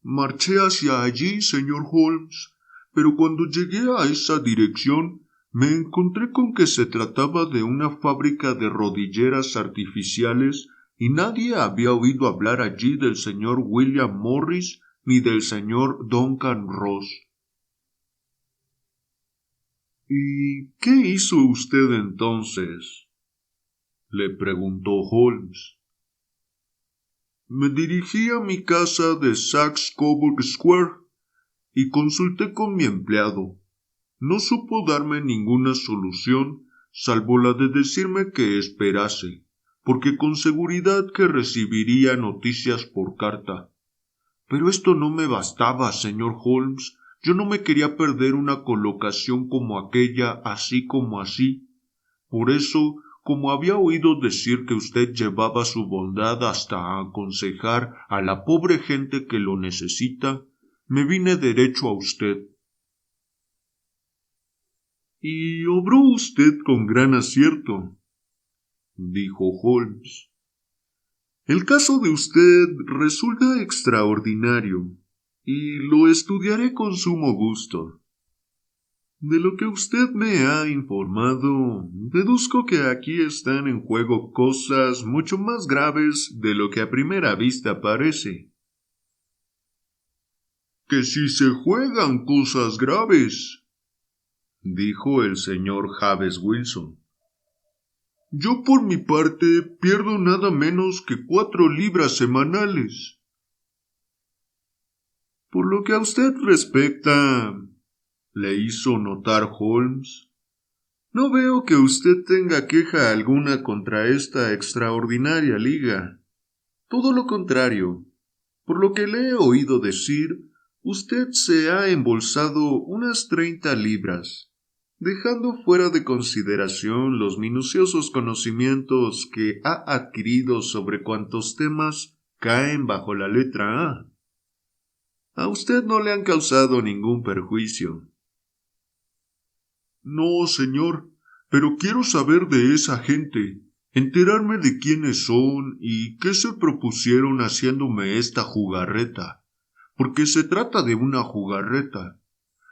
Marché hacia allí, señor Holmes, pero cuando llegué a esa dirección me encontré con que se trataba de una fábrica de rodilleras artificiales y nadie había oído hablar allí del señor William Morris ni del señor Duncan Ross. «¿Y qué hizo usted entonces?», le preguntó Holmes. «Me dirigí a mi casa de Saxe-Coburg Square y consulté con mi empleado. No supo darme ninguna solución, salvo la de decirme que esperase, porque con seguridad que recibiría noticias por carta. Pero esto no me bastaba, señor Holmes. Yo no me quería perder una colocación como aquella, así como así. Por eso, como había oído decir que usted llevaba su bondad hasta a aconsejar a la pobre gente que lo necesita, me vine derecho a usted». «Y obró usted con gran acierto», dijo Holmes. «El caso de usted resulta extraordinario, y lo estudiaré con sumo gusto. De lo que usted me ha informado, deduzco que aquí están en juego cosas mucho más graves de lo que a primera vista parece». «Que si se juegan cosas graves», dijo el señor Javes Wilson. «Yo por mi parte pierdo nada menos que 4 libras semanales». «Por lo que a usted respecta», le hizo notar Holmes. No veo que usted tenga queja alguna contra esta extraordinaria liga. Todo lo contrario. Por lo que le he oído decir, usted se ha embolsado unas 30 libras, dejando fuera de consideración los minuciosos conocimientos que ha adquirido sobre cuantos temas caen bajo la letra A. A usted no le han causado ningún perjuicio. No, señor, pero quiero saber de esa gente, enterarme de quiénes son y qué se propusieron haciéndome esta jugarreta, porque se trata de una jugarreta.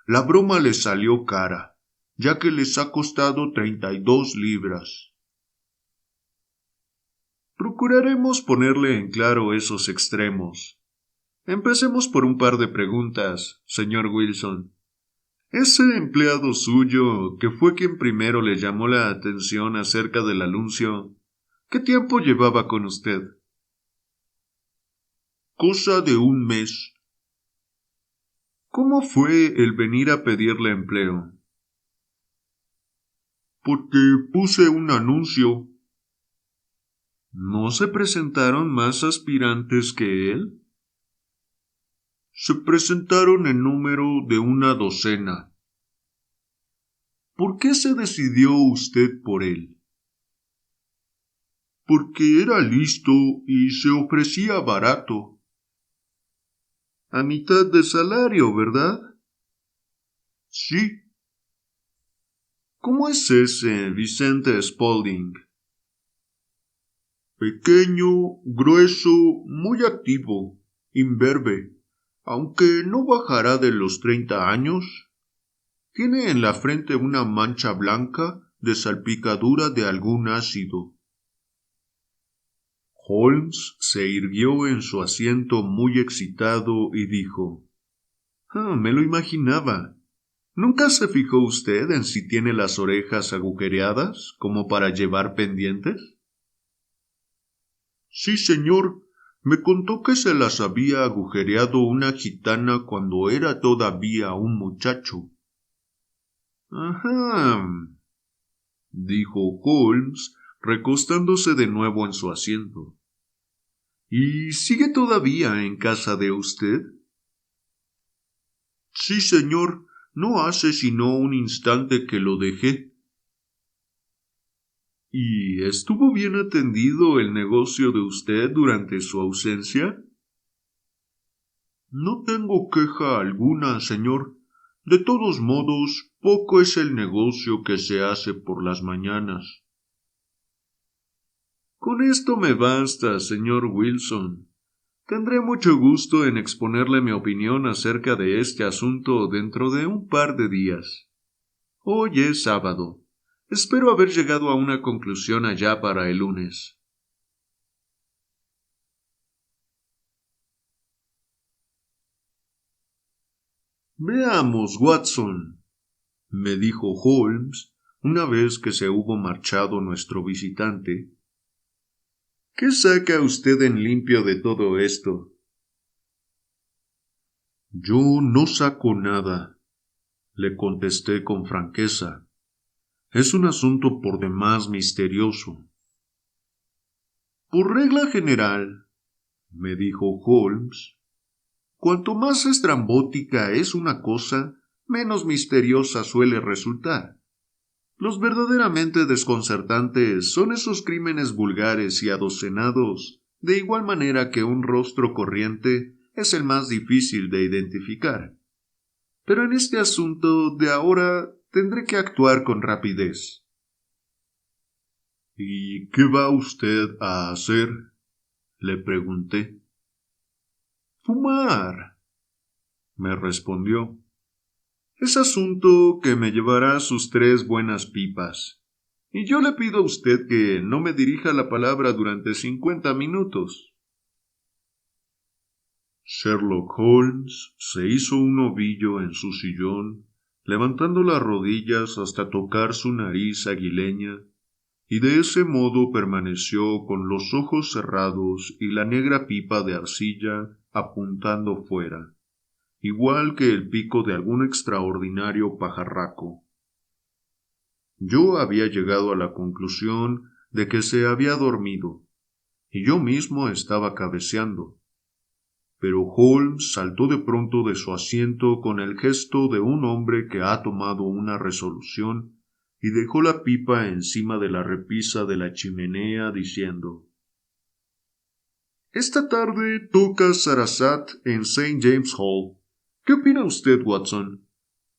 La broma les salió cara, ya que les ha costado 32 libras. Procuraremos ponerle en claro esos extremos. Empecemos por un par de preguntas, señor Wilson. Ese empleado suyo, que fue quien primero le llamó la atención acerca del anuncio, ¿qué tiempo llevaba con usted? Cosa de un mes. ¿Cómo fue el venir a pedirle empleo? Porque puse un anuncio. ¿No se presentaron más aspirantes que él? Se presentaron en número de una docena. ¿Por qué se decidió usted por él? Porque era listo y se ofrecía barato. A mitad de salario, ¿verdad? Sí. ¿Cómo es ese Vicente Spaulding? Pequeño, grueso, muy activo, imberbe, aunque no bajará de los 30 años. Tiene en la frente una mancha blanca de salpicadura de algún ácido. Holmes se irguió en su asiento muy excitado y dijo: me lo imaginaba. ¿Nunca se fijó usted en si tiene las orejas agujereadas como para llevar pendientes? Sí, señor. Me contó que se las había agujereado una gitana cuando era todavía un muchacho. Ajá, dijo Holmes, recostándose de nuevo en su asiento. ¿Y sigue todavía en casa de usted? Sí, señor. No hace sino un instante que lo dejé. ¿Y estuvo bien atendido el negocio de usted durante su ausencia? No tengo queja alguna, señor. De todos modos, poco es el negocio que se hace por las mañanas. Con esto me basta, señor Wilson. Tendré mucho gusto en exponerle mi opinión acerca de este asunto dentro de un par de días. Hoy es sábado. Espero haber llegado a una conclusión allá para el lunes. Veamos, Watson, me dijo Holmes, una vez que se hubo marchado nuestro visitante. ¿Qué saca usted en limpio de todo esto? Yo no saco nada, le contesté con franqueza. Es un asunto por demás misterioso. Por regla general, me dijo Holmes, cuanto más estrambótica es una cosa, menos misteriosa suele resultar. Los verdaderamente desconcertantes son esos crímenes vulgares y adocenados, de igual manera que un rostro corriente es el más difícil de identificar. Pero en este asunto de ahora tendré que actuar con rapidez. ¿Y qué va usted a hacer? Le pregunté. Fumar, me respondió. Es asunto que me llevará sus 3 buenas pipas. Y yo le pido a usted que no me dirija la palabra durante 50 minutos. Sherlock Holmes se hizo un ovillo en su sillón, levantando las rodillas hasta tocar su nariz aguileña, y de ese modo permaneció con los ojos cerrados y la negra pipa de arcilla apuntando fuera, igual que el pico de algún extraordinario pajarraco. Yo había llegado a la conclusión de que se había dormido, y yo mismo estaba cabeceando. Pero Holmes saltó de pronto de su asiento con el gesto de un hombre que ha tomado una resolución y dejó la pipa encima de la repisa de la chimenea diciendo: «Esta tarde toca Sarasate en St. James Hall. ¿Qué opina usted, Watson?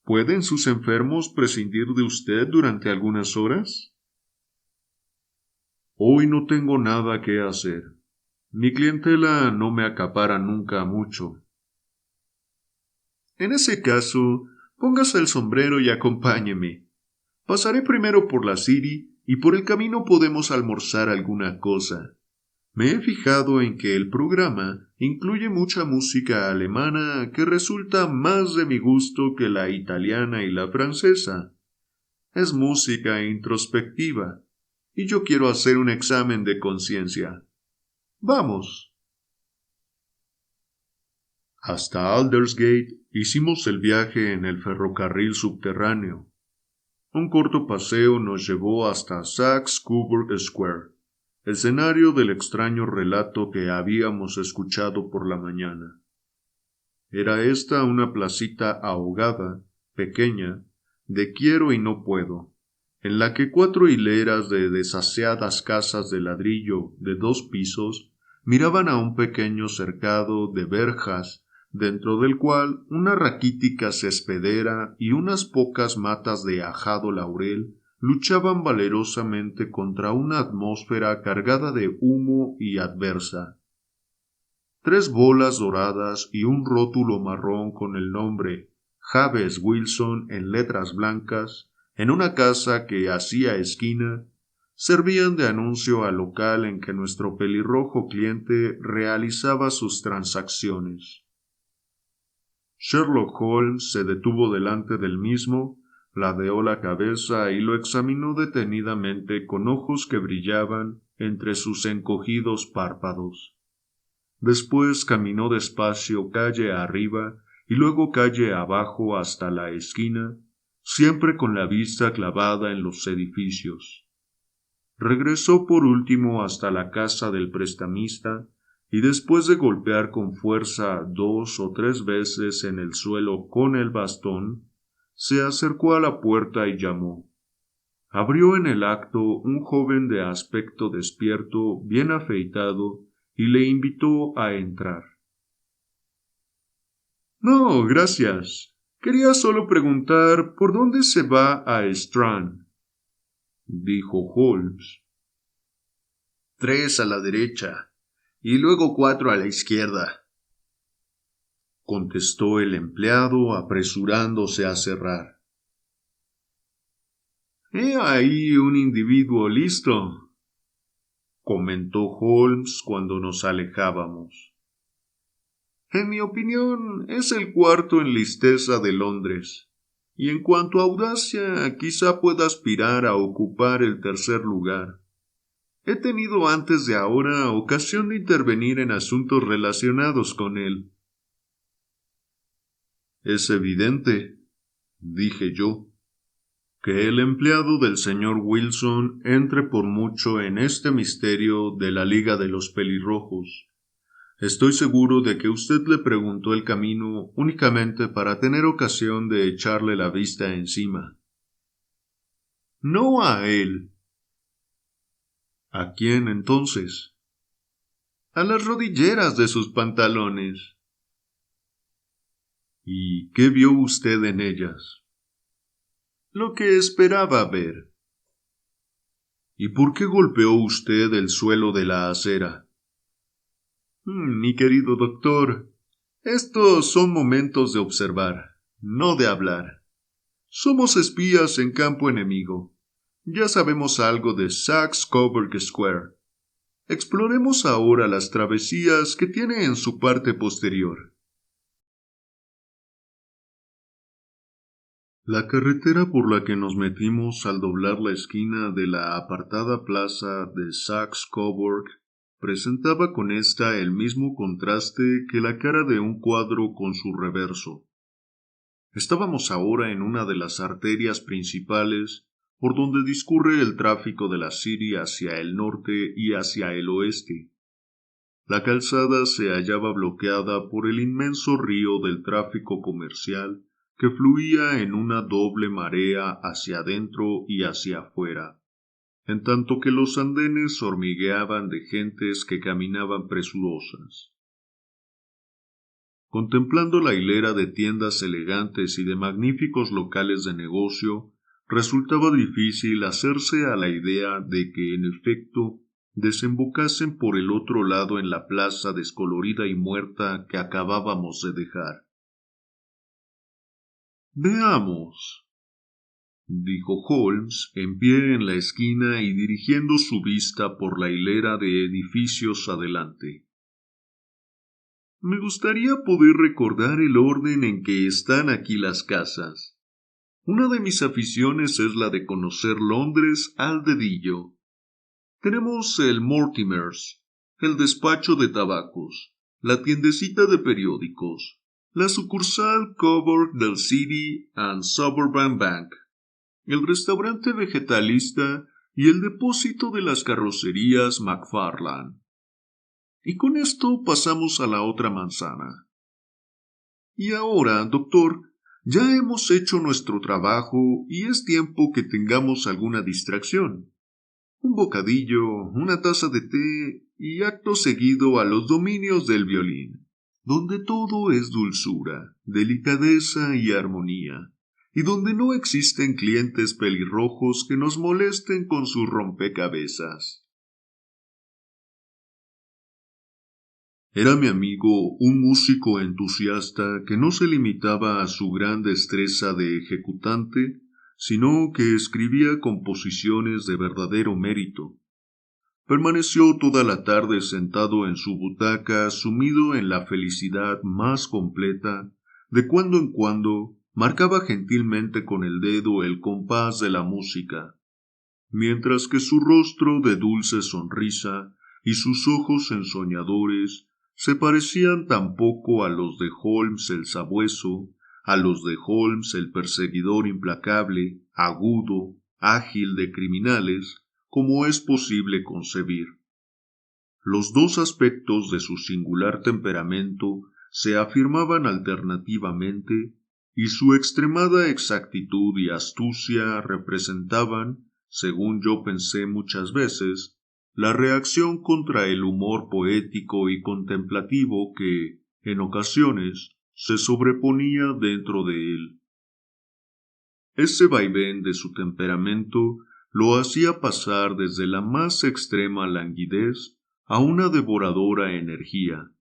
¿Pueden sus enfermos prescindir de usted durante algunas horas?» «Hoy no tengo nada que hacer. Mi clientela no me acapara nunca mucho». «En ese caso, póngase el sombrero y acompáñeme. Pasaré primero por la City y por el camino podemos almorzar alguna cosa. Me he fijado en que el programa incluye mucha música alemana que resulta más de mi gusto que la italiana y la francesa. Es música introspectiva, y yo quiero hacer un examen de conciencia. Vamos». Hasta Aldersgate hicimos el viaje en el ferrocarril subterráneo. Un corto paseo nos llevó hasta Saxe-Coburg Square, escenario del extraño relato que habíamos escuchado por la mañana. Era esta una placita ahogada, pequeña, de quiero y no puedo, en la que 4 hileras de desaseadas casas de ladrillo de 2 pisos miraban a un pequeño cercado de verjas, dentro del cual una raquítica cespedera y unas pocas matas de ajado laurel luchaban valerosamente contra una atmósfera cargada de humo y adversa. 3 bolas doradas y un rótulo marrón con el nombre Javes Wilson en letras blancas, en una casa que hacía esquina, servían de anuncio al local en que nuestro pelirrojo cliente realizaba sus transacciones. Sherlock Holmes se detuvo delante del mismo, ladeó la cabeza y lo examinó detenidamente con ojos que brillaban entre sus encogidos párpados. Después caminó despacio calle arriba y luego calle abajo hasta la esquina, siempre con la vista clavada en los edificios. Regresó por último hasta la casa del prestamista y después de golpear con fuerza 2 o 3 veces en el suelo con el bastón, se acercó a la puerta y llamó. Abrió en el acto un joven de aspecto despierto, bien afeitado, y le invitó a entrar. «No, gracias. Quería solo preguntar por dónde se va a Strand», dijo Holmes. «3 a la derecha, y luego 4 a la izquierda», contestó el empleado apresurándose a cerrar. «He ahí un individuo listo», comentó Holmes cuando nos alejábamos. «En mi opinión, es el cuarto en listeza de Londres, y en cuanto a audacia, quizá pueda aspirar a ocupar el 3er lugar. He tenido antes de ahora ocasión de intervenir en asuntos relacionados con él». «Es evidente», dije yo, «que el empleado del señor Wilson entre por mucho en este misterio de la Liga de los Pelirrojos. Estoy seguro de que usted le preguntó el camino únicamente para tener ocasión de echarle la vista encima». «No a él». «¿A quién entonces?» «A las rodilleras de sus pantalones». «¿Y qué vio usted en ellas?» «Lo que esperaba ver». «¿Y por qué golpeó usted el suelo de la acera?» Mi querido doctor, estos son momentos de observar, no de hablar. Somos espías en campo enemigo. Ya sabemos algo de Saxe-Coburg Square. Exploremos ahora las travesías que tiene en su parte posterior. La carretera por la que nos metimos al doblar la esquina de la apartada plaza de Saxe-Coburg presentaba con ésta el mismo contraste que la cara de un cuadro con su reverso. Estábamos ahora en una de las arterias principales por donde discurre el tráfico de la City hacia el norte y hacia el oeste. La calzada se hallaba bloqueada por el inmenso río del tráfico comercial que fluía en una doble marea hacia adentro y hacia afuera, en tanto que los andenes hormigueaban de gentes que caminaban presurosas. Contemplando la hilera de tiendas elegantes y de magníficos locales de negocio, resultaba difícil hacerse a la idea de que, en efecto, desembocasen por el otro lado en la plaza descolorida y muerta que acabábamos de dejar. «Veamos», dijo Holmes, en pie en la esquina y dirigiendo su vista por la hilera de edificios adelante. «Me gustaría poder recordar el orden en que están aquí las casas. Una de mis aficiones es la de conocer Londres al dedillo. Tenemos el Mortimer's, el despacho de tabacos, la tiendecita de periódicos, la sucursal Coburg del City and Suburban Bank, el restaurante vegetalista y el depósito de las carrocerías McFarlane. Y con esto pasamos a la otra manzana. Y ahora, doctor, ya hemos hecho nuestro trabajo y es tiempo que tengamos alguna distracción. Un bocadillo, una taza de té y acto seguido a los dominios del violín, donde todo es dulzura, delicadeza y armonía, y donde no existen clientes pelirrojos que nos molesten con sus rompecabezas. Era mi amigo un músico entusiasta que no se limitaba a su gran destreza de ejecutante, sino que escribía composiciones de verdadero mérito. Permaneció toda la tarde sentado en su butaca, sumido en la felicidad más completa. De cuando en cuando marcaba gentilmente con el dedo el compás de la música, mientras que su rostro de dulce sonrisa y sus ojos ensoñadores se parecían tan poco a los de Holmes el sabueso, a los de Holmes el perseguidor implacable, agudo, ágil de criminales, como es posible concebir. Los dos aspectos de su singular temperamento se afirmaban alternativamente, y su extremada exactitud y astucia representaban, según yo pensé muchas veces, la reacción contra el humor poético y contemplativo que, en ocasiones, se sobreponía dentro de él. Ese vaivén de su temperamento lo hacía pasar desde la más extrema languidez a una devoradora energía,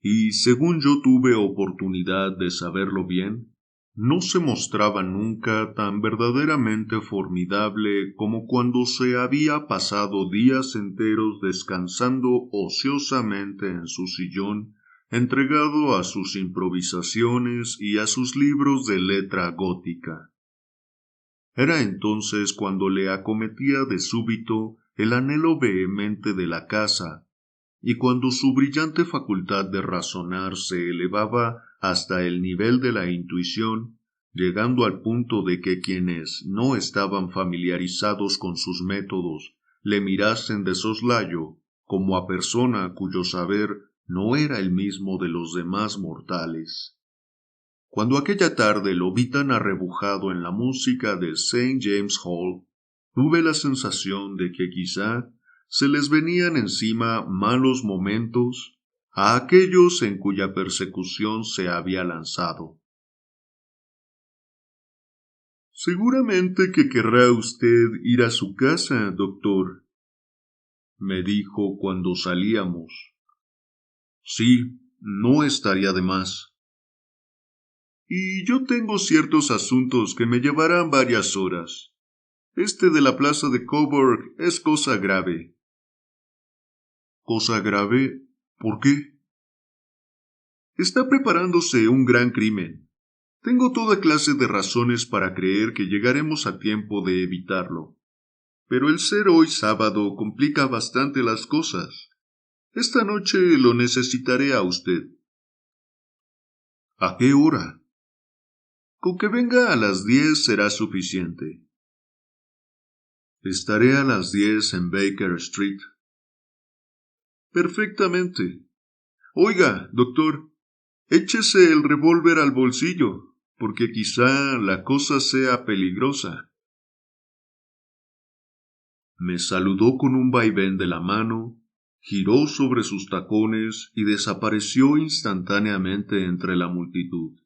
y según yo tuve oportunidad de saberlo bien, no se mostraba nunca tan verdaderamente formidable como cuando se había pasado días enteros descansando ociosamente en su sillón, entregado a sus improvisaciones y a sus libros de letra gótica. Era entonces cuando le acometía de súbito el anhelo vehemente de la casa, y cuando su brillante facultad de razonar se elevaba hasta el nivel de la intuición, llegando al punto de que quienes no estaban familiarizados con sus métodos le mirasen de soslayo, como a persona cuyo saber no era el mismo de los demás mortales. Cuando aquella tarde lo vi tan arrebujado en la música de St. James Hall, tuve la sensación de que quizá se les venían encima malos momentos a aquellos en cuya persecución se había lanzado. «Seguramente que querrá usted ir a su casa, doctor», me dijo cuando salíamos. «Sí, no estaría de más. Y yo tengo ciertos asuntos que me llevarán varias horas. Este de la plaza de Coburg es cosa grave». «¿Cosa grave? ¿Por qué?» «Está preparándose un gran crimen. Tengo toda clase de razones para creer que llegaremos a tiempo de evitarlo. Pero el ser hoy sábado complica bastante las cosas. Esta noche lo necesitaré a usted. ¿A qué hora? Con que venga a las 10 será suficiente. Estaré a las 10 en Baker Street. Perfectamente. Oiga, doctor, échese el revólver al bolsillo, porque quizá la cosa sea peligrosa. Me saludó con un vaivén de la mano, giró sobre sus tacones y desapareció instantáneamente entre la multitud.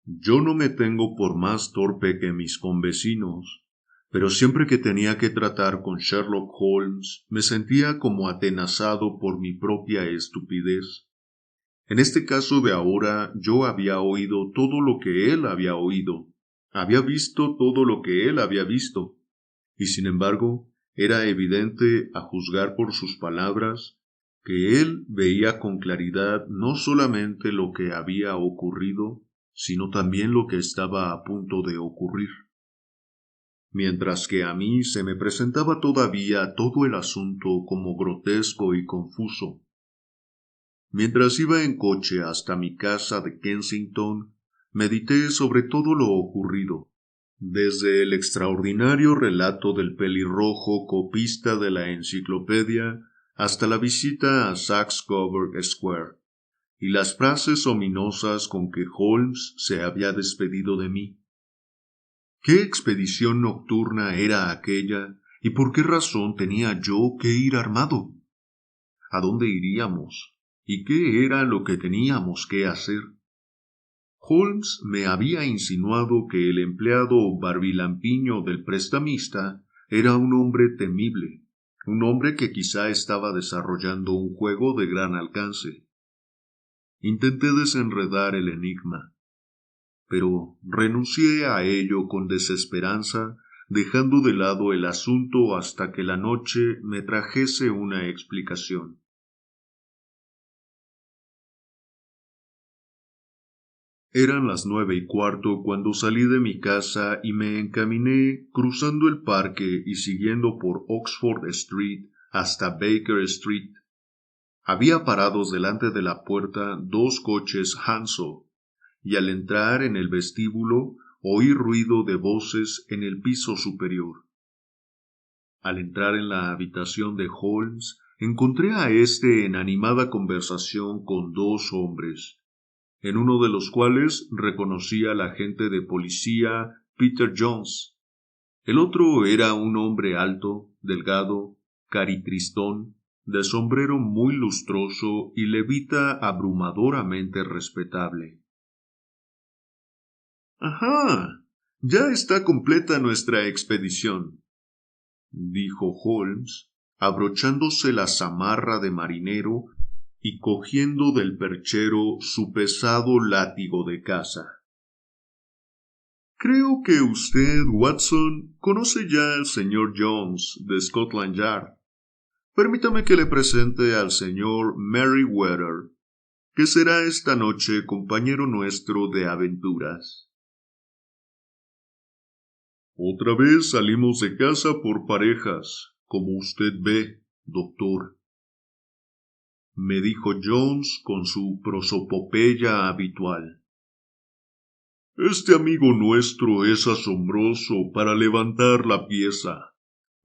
Yo no me tengo por más torpe que mis convecinos, pero siempre que tenía que tratar con Sherlock Holmes me sentía como atenazado por mi propia estupidez. En este caso de ahora yo había oído todo lo que él había oído, había visto todo lo que él había visto, y sin embargo era evidente, a juzgar por sus palabras, que él veía con claridad no solamente lo que había ocurrido, sino también lo que estaba a punto de ocurrir. Mientras que a mí se me presentaba todavía todo el asunto como grotesco y confuso. Mientras iba en coche hasta mi casa de Kensington, medité sobre todo lo ocurrido, desde el extraordinario relato del pelirrojo copista de la enciclopedia hasta la visita a Saxe-Coburg Square, y las frases ominosas con que Holmes se había despedido de mí. ¿Qué expedición nocturna era aquella y por qué razón tenía yo que ir armado? ¿A dónde iríamos? ¿Y qué era lo que teníamos que hacer? Holmes me había insinuado que el empleado barbilampiño del prestamista era un hombre temible, un hombre que quizá estaba desarrollando un juego de gran alcance. Intenté desenredar el enigma, pero renuncié a ello con desesperanza, dejando de lado el asunto hasta que la noche me trajese una explicación. Eran las 9:15 cuando salí de mi casa y me encaminé cruzando el parque y siguiendo por Oxford Street hasta Baker Street. Había parados delante de la puerta 2 coches Hanso, y al entrar en el vestíbulo oí ruido de voces en el piso superior. Al entrar en la habitación de Holmes, encontré a éste en animada conversación con 2 hombres, en uno de los cuales reconocí al agente de policía Peter Jones. El otro era un hombre alto, delgado, caritristón, de sombrero muy lustroso y levita abrumadoramente respetable. «Ajá, ya está completa nuestra expedición», dijo Holmes, abrochándose la zamarra de marinero y cogiendo del perchero su pesado látigo de caza. «Creo que usted, Watson, conoce ya al señor Jones de Scotland Yard. Permítame que le presente al señor Merryweather, que será esta noche compañero nuestro de aventuras». «Otra vez salimos de casa por parejas, como usted ve, doctor», me dijo Jones con su prosopopeya habitual. «Este amigo nuestro es asombroso para levantar la pieza.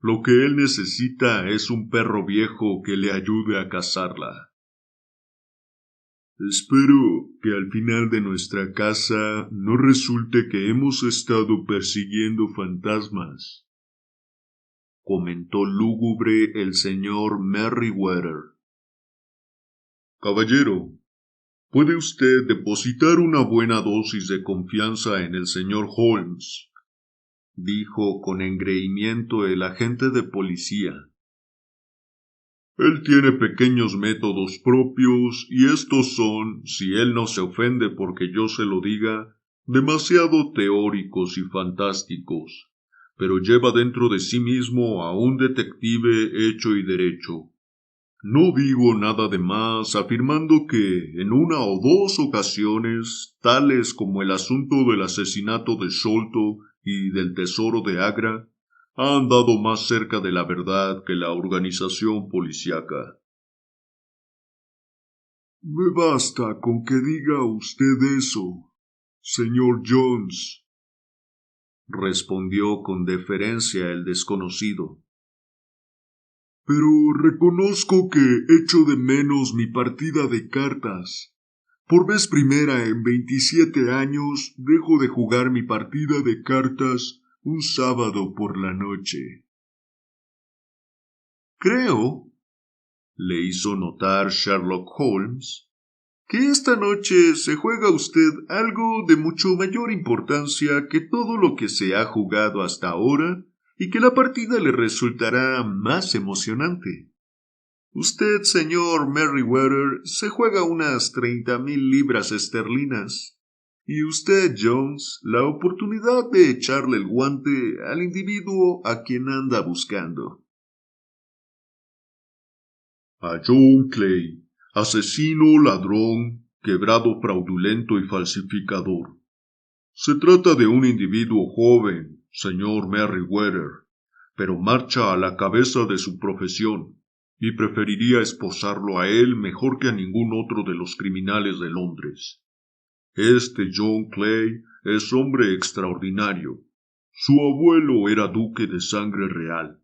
Lo que él necesita es un perro viejo que le ayude a cazarla». «Espero que al final de nuestra casa no resulte que hemos estado persiguiendo fantasmas», comentó lúgubre el señor Merryweather. «Caballero, puede usted depositar una buena dosis de confianza en el señor Holmes», dijo con engreimiento el agente de policía. «Él tiene pequeños métodos propios y estos son, si él no se ofende porque yo se lo diga, demasiado teóricos y fantásticos, pero lleva dentro de sí mismo a un detective hecho y derecho. No digo nada de más afirmando que en 1 o 2 ocasiones, tales como el asunto del asesinato de Sholto y del tesoro de Agra, ha andado más cerca de la verdad que la organización policíaca. Me basta con que diga usted eso, señor Jones, respondió con deferencia el desconocido. Pero reconozco que echo de menos mi partida de cartas. Por vez primera en 27 años dejo de jugar mi partida de cartas un sábado por la noche. Creo, le hizo notar Sherlock Holmes, que esta noche se juega usted algo de mucho mayor importancia que todo lo que se ha jugado hasta ahora y que la partida le resultará más emocionante. Usted, señor Merriweather, se juega unas 30,000 libras esterlinas, y usted, Jones, la oportunidad de echarle el guante al individuo a quien anda buscando. A John Clay, asesino, ladrón, quebrado fraudulento y falsificador. Se trata de un individuo joven, señor Merriweather, pero marcha a la cabeza de su profesión, y preferiría esposarlo a él mejor que a ningún otro de los criminales de Londres. Este John Clay es hombre extraordinario. Su abuelo era duque de sangre real,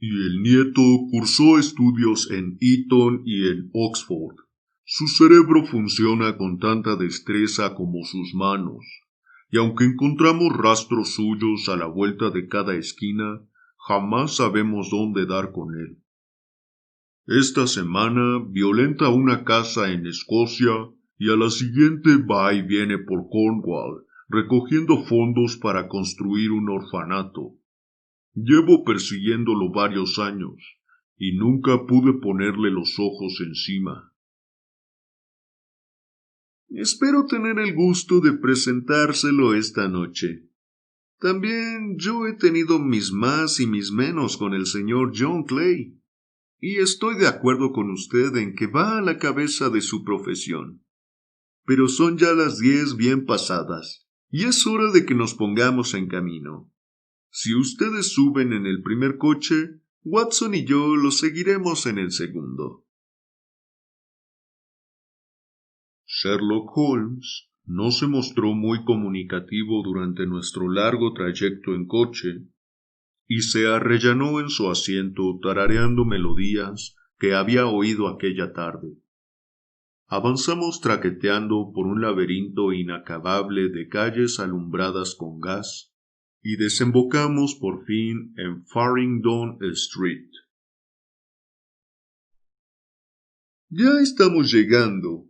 y el nieto cursó estudios en Eton y en Oxford. Su cerebro funciona con tanta destreza como sus manos, y aunque encontramos rastros suyos a la vuelta de cada esquina, jamás sabemos dónde dar con él. Esta semana violenta una casa en Escocia y a la siguiente va y viene por Cornwall, recogiendo fondos para construir un orfanato. Llevo persiguiéndolo varios años, y nunca pude ponerle los ojos encima. Espero tener el gusto de presentárselo esta noche. También yo he tenido mis más y mis menos con el señor John Clay, y estoy de acuerdo con usted en que va a la cabeza de su profesión. Pero son ya las 10 bien pasadas, y es hora de que nos pongamos en camino. Si ustedes suben en el primer coche, Watson y yo los seguiremos en el segundo. Sherlock Holmes no se mostró muy comunicativo durante nuestro largo trayecto en coche, y se arrellanó en su asiento tarareando melodías que había oído aquella tarde. Avanzamos traqueteando por un laberinto inacabable de calles alumbradas con gas, y desembocamos por fin en Farringdon Street. Ya estamos llegando,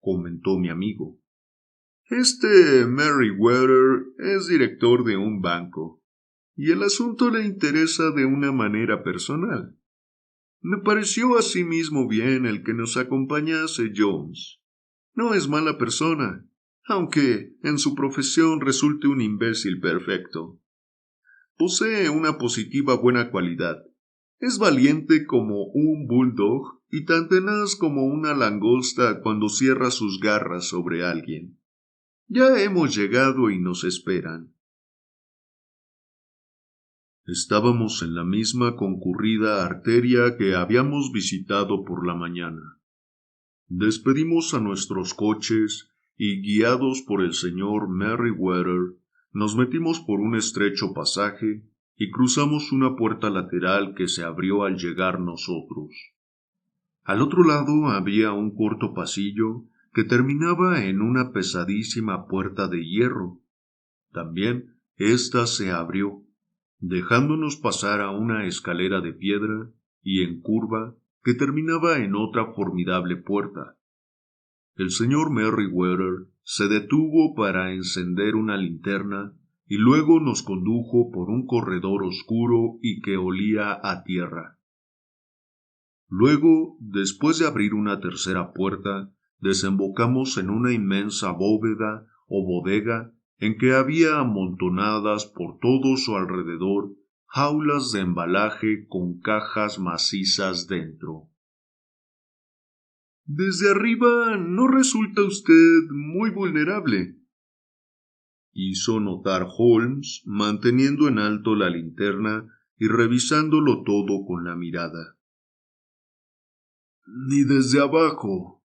comentó mi amigo. Este Merriweather es director de un banco, y el asunto le interesa de una manera personal. Me pareció asimismo bien el que nos acompañase Jones. No es mala persona, aunque en su profesión resulte un imbécil perfecto. Posee una positiva buena cualidad. Es valiente como un bulldog y tan tenaz como una langosta cuando cierra sus garras sobre alguien. Ya hemos llegado y nos esperan. Estábamos en la misma concurrida arteria que habíamos visitado por la mañana. Despedimos a nuestros coches y, guiados por el señor Merriweather, nos metimos por un estrecho pasaje y cruzamos una puerta lateral que se abrió al llegar nosotros. Al otro lado había un corto pasillo que terminaba en una pesadísima puerta de hierro. También ésta se abrió, dejándonos pasar a una escalera de piedra y en curva que terminaba en otra formidable puerta. El señor Merriweather se detuvo para encender una linterna y luego nos condujo por un corredor oscuro y que olía a tierra. Luego, después de abrir una tercera puerta, desembocamos en una inmensa bóveda o bodega en que había amontonadas por todo su alrededor jaulas de embalaje con cajas macizas dentro. Desde arriba no resulta usted muy vulnerable, hizo notar Holmes, manteniendo en alto la linterna y revisándolo todo con la mirada. Ni desde abajo,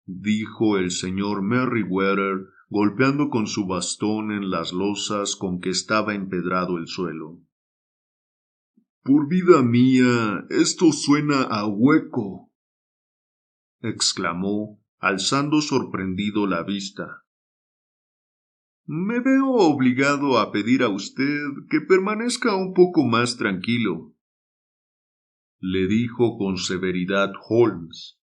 dijo el señor Merriweather, golpeando con su bastón en las losas con que estaba empedrado el suelo. Por vida mía, esto suena a hueco, exclamó, alzando sorprendido la vista. Me veo obligado a pedir a usted que permanezca un poco más tranquilo, le dijo con severidad Holmes.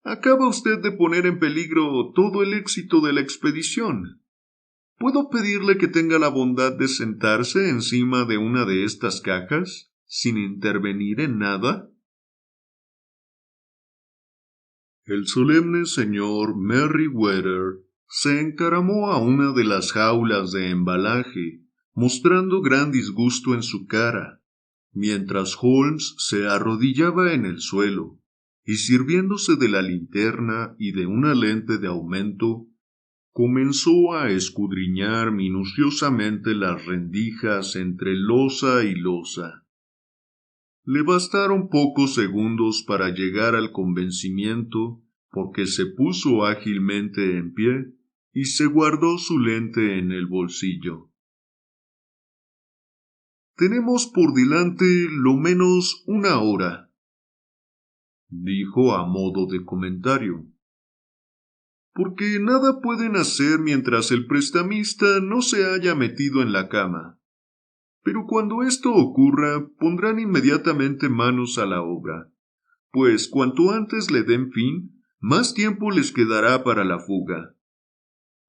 Acaba usted de poner en peligro todo el éxito de la expedición. ¿Puedo pedirle que tenga la bondad de sentarse encima de una de estas cajas, sin intervenir en nada? El solemne señor Merriweather se encaramó a una de las jaulas de embalaje, mostrando gran disgusto en su cara, mientras Holmes se arrodillaba en el suelo, y sirviéndose de la linterna y de una lente de aumento, comenzó a escudriñar minuciosamente las rendijas entre losa y losa. Le bastaron pocos segundos para llegar al convencimiento, porque se puso ágilmente en pie y se guardó su lente en el bolsillo. Tenemos por delante lo menos una hora, dijo a modo de comentario, porque nada pueden hacer mientras el prestamista no se haya metido en la cama. Pero cuando esto ocurra, pondrán inmediatamente manos a la obra, pues cuanto antes le den fin, más tiempo les quedará para la fuga.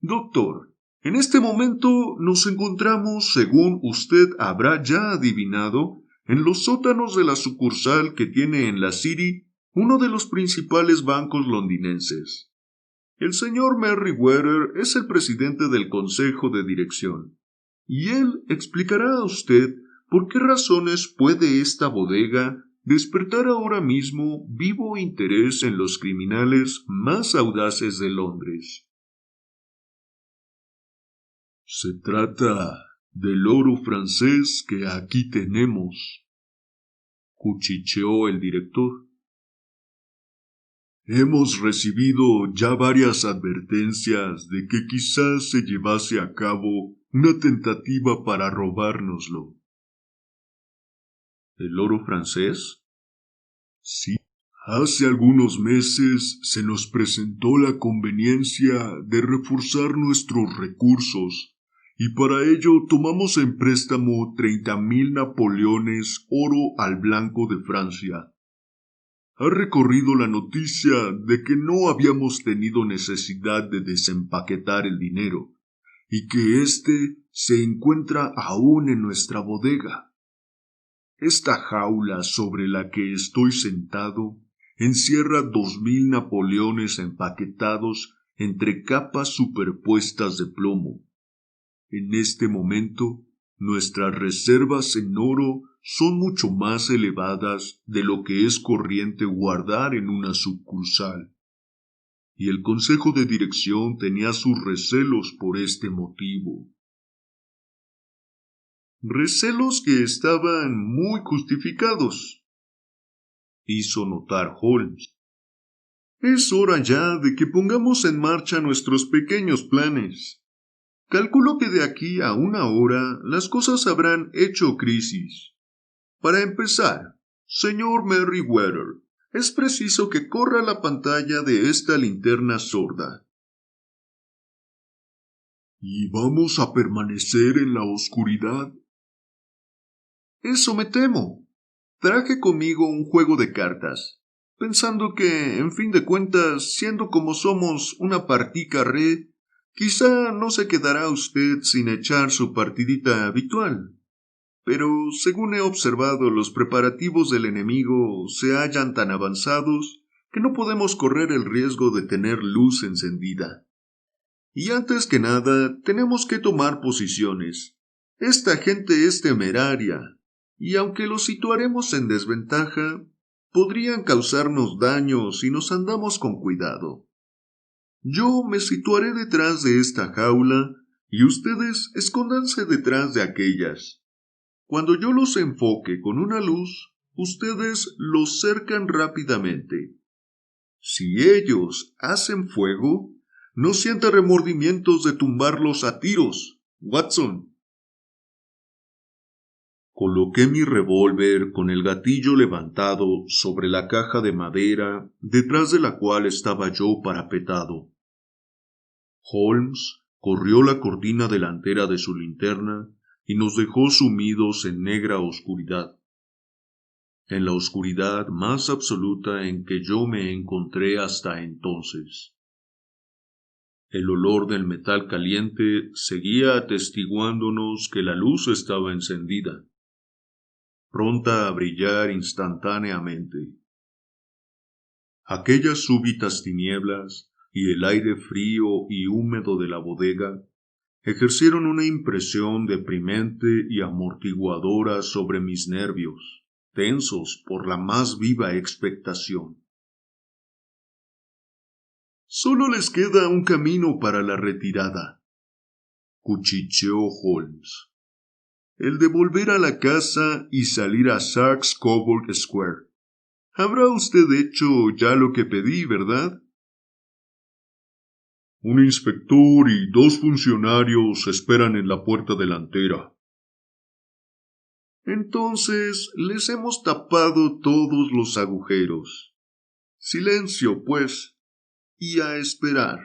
Doctor, en este momento nos encontramos, según usted habrá ya adivinado, en los sótanos de la sucursal que tiene en la City uno de los principales bancos londinenses. El señor Merriweather es el presidente del consejo de dirección, y él explicará a usted por qué razones puede esta bodega despertar ahora mismo vivo interés en los criminales más audaces de Londres. Se trata del oro francés que aquí tenemos, cuchicheó el director. Hemos recibido ya varias advertencias de que quizás se llevase a cabo una tentativa para robárnoslo. ¿El oro francés? Sí. Hace algunos meses se nos presentó la conveniencia de reforzar nuestros recursos, y para ello tomamos en préstamo 30,000 napoleones oro al blanco de Francia. Ha recorrido la noticia de que no habíamos tenido necesidad de desempaquetar el dinero, y que éste se encuentra aún en nuestra bodega. Esta jaula sobre la que estoy sentado encierra 2,000 napoleones empaquetados entre capas superpuestas de plomo. En este momento, nuestras reservas en oro son mucho más elevadas de lo que es corriente guardar en una sucursal. Y el consejo de dirección tenía sus recelos por este motivo. Recelos que estaban muy justificados, hizo notar Holmes. Es hora ya de que pongamos en marcha nuestros pequeños planes. Calculo que de aquí a una hora las cosas habrán hecho crisis. Para empezar, señor Merriweather, es preciso que corra la pantalla de esta linterna sorda. ¿Y vamos a permanecer en la oscuridad? Eso me temo. Traje conmigo un juego de cartas, pensando que, en fin de cuentas, siendo como somos una partica red, quizá no se quedará usted sin echar su partidita habitual. Pero, según he observado, los preparativos del enemigo se hallan tan avanzados que no podemos correr el riesgo de tener luz encendida. Y antes que nada, tenemos que tomar posiciones. Esta gente es temeraria, y aunque los situaremos en desventaja, podrían causarnos daño si nos andamos con cuidado. Yo me situaré detrás de esta jaula, y ustedes escóndanse detrás de aquellas. Cuando yo los enfoque con una luz, ustedes los cercan rápidamente. Si ellos hacen fuego, no sienta remordimientos de tumbarlos a tiros, Watson. Coloqué mi revólver con el gatillo levantado sobre la caja de madera detrás de la cual estaba yo parapetado. Holmes corrió la cortina delantera de su linterna y nos dejó sumidos en negra oscuridad. En la oscuridad más absoluta en que yo me encontré hasta entonces. El olor del metal caliente seguía atestiguándonos que la luz estaba encendida, pronta a brillar instantáneamente. Aquellas súbitas tinieblas y el aire frío y húmedo de la bodega ejercieron una impresión deprimente y amortiguadora sobre mis nervios, tensos por la más viva expectación. Solo les queda un camino para la retirada, cuchicheó Holmes. El de volver a la casa y salir a Saxe Coburg Square. Habrá usted hecho ya lo que pedí, ¿verdad? Un inspector y 2 funcionarios esperan en la puerta delantera. Entonces les hemos tapado todos los agujeros. Silencio, pues, y a esperar.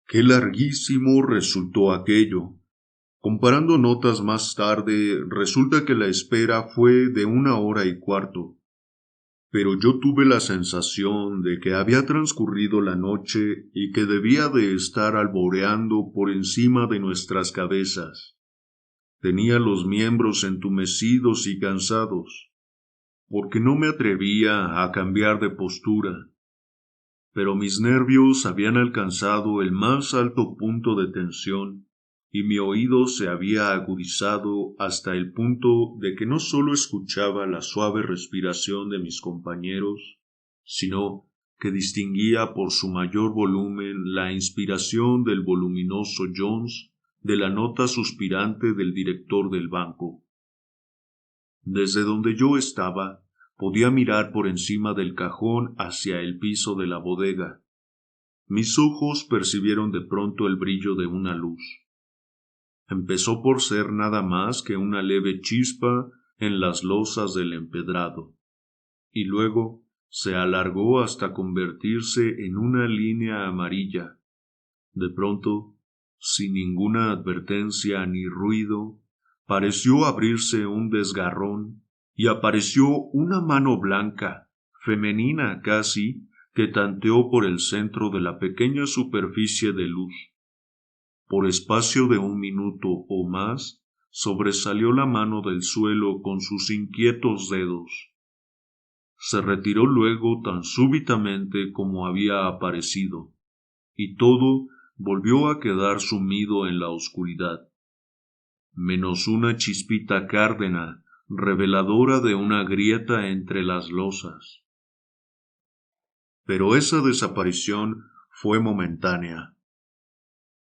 Qué larguísimo resultó aquello. Comparando notas más tarde, resulta que la espera fue de 1 hora y cuarto. Pero yo tuve la sensación de que había transcurrido la noche y que debía de estar alboreando por encima de nuestras cabezas. Tenía los miembros entumecidos y cansados, porque no me atrevía a cambiar de postura. Pero mis nervios habían alcanzado el más alto punto de tensión y mi oído se había agudizado hasta el punto de que no sólo escuchaba la suave respiración de mis compañeros, sino que distinguía por su mayor volumen la inspiración del voluminoso Jones de la nota suspirante del director del banco. Desde donde yo estaba, podía mirar por encima del cajón hacia el piso de la bodega. Mis ojos percibieron de pronto el brillo de una luz. Empezó por ser nada más que una leve chispa en las losas del empedrado, y luego se alargó hasta convertirse en una línea amarilla. De pronto, sin ninguna advertencia ni ruido, pareció abrirse un desgarrón y apareció una mano blanca, femenina casi, que tanteó por el centro de la pequeña superficie de luz. Por espacio de 1 minuto o más, sobresalió la mano del suelo con sus inquietos dedos. Se retiró luego tan súbitamente como había aparecido, y todo volvió a quedar sumido en la oscuridad, menos una chispita cárdena reveladora de una grieta entre las losas. Pero esa desaparición fue momentánea.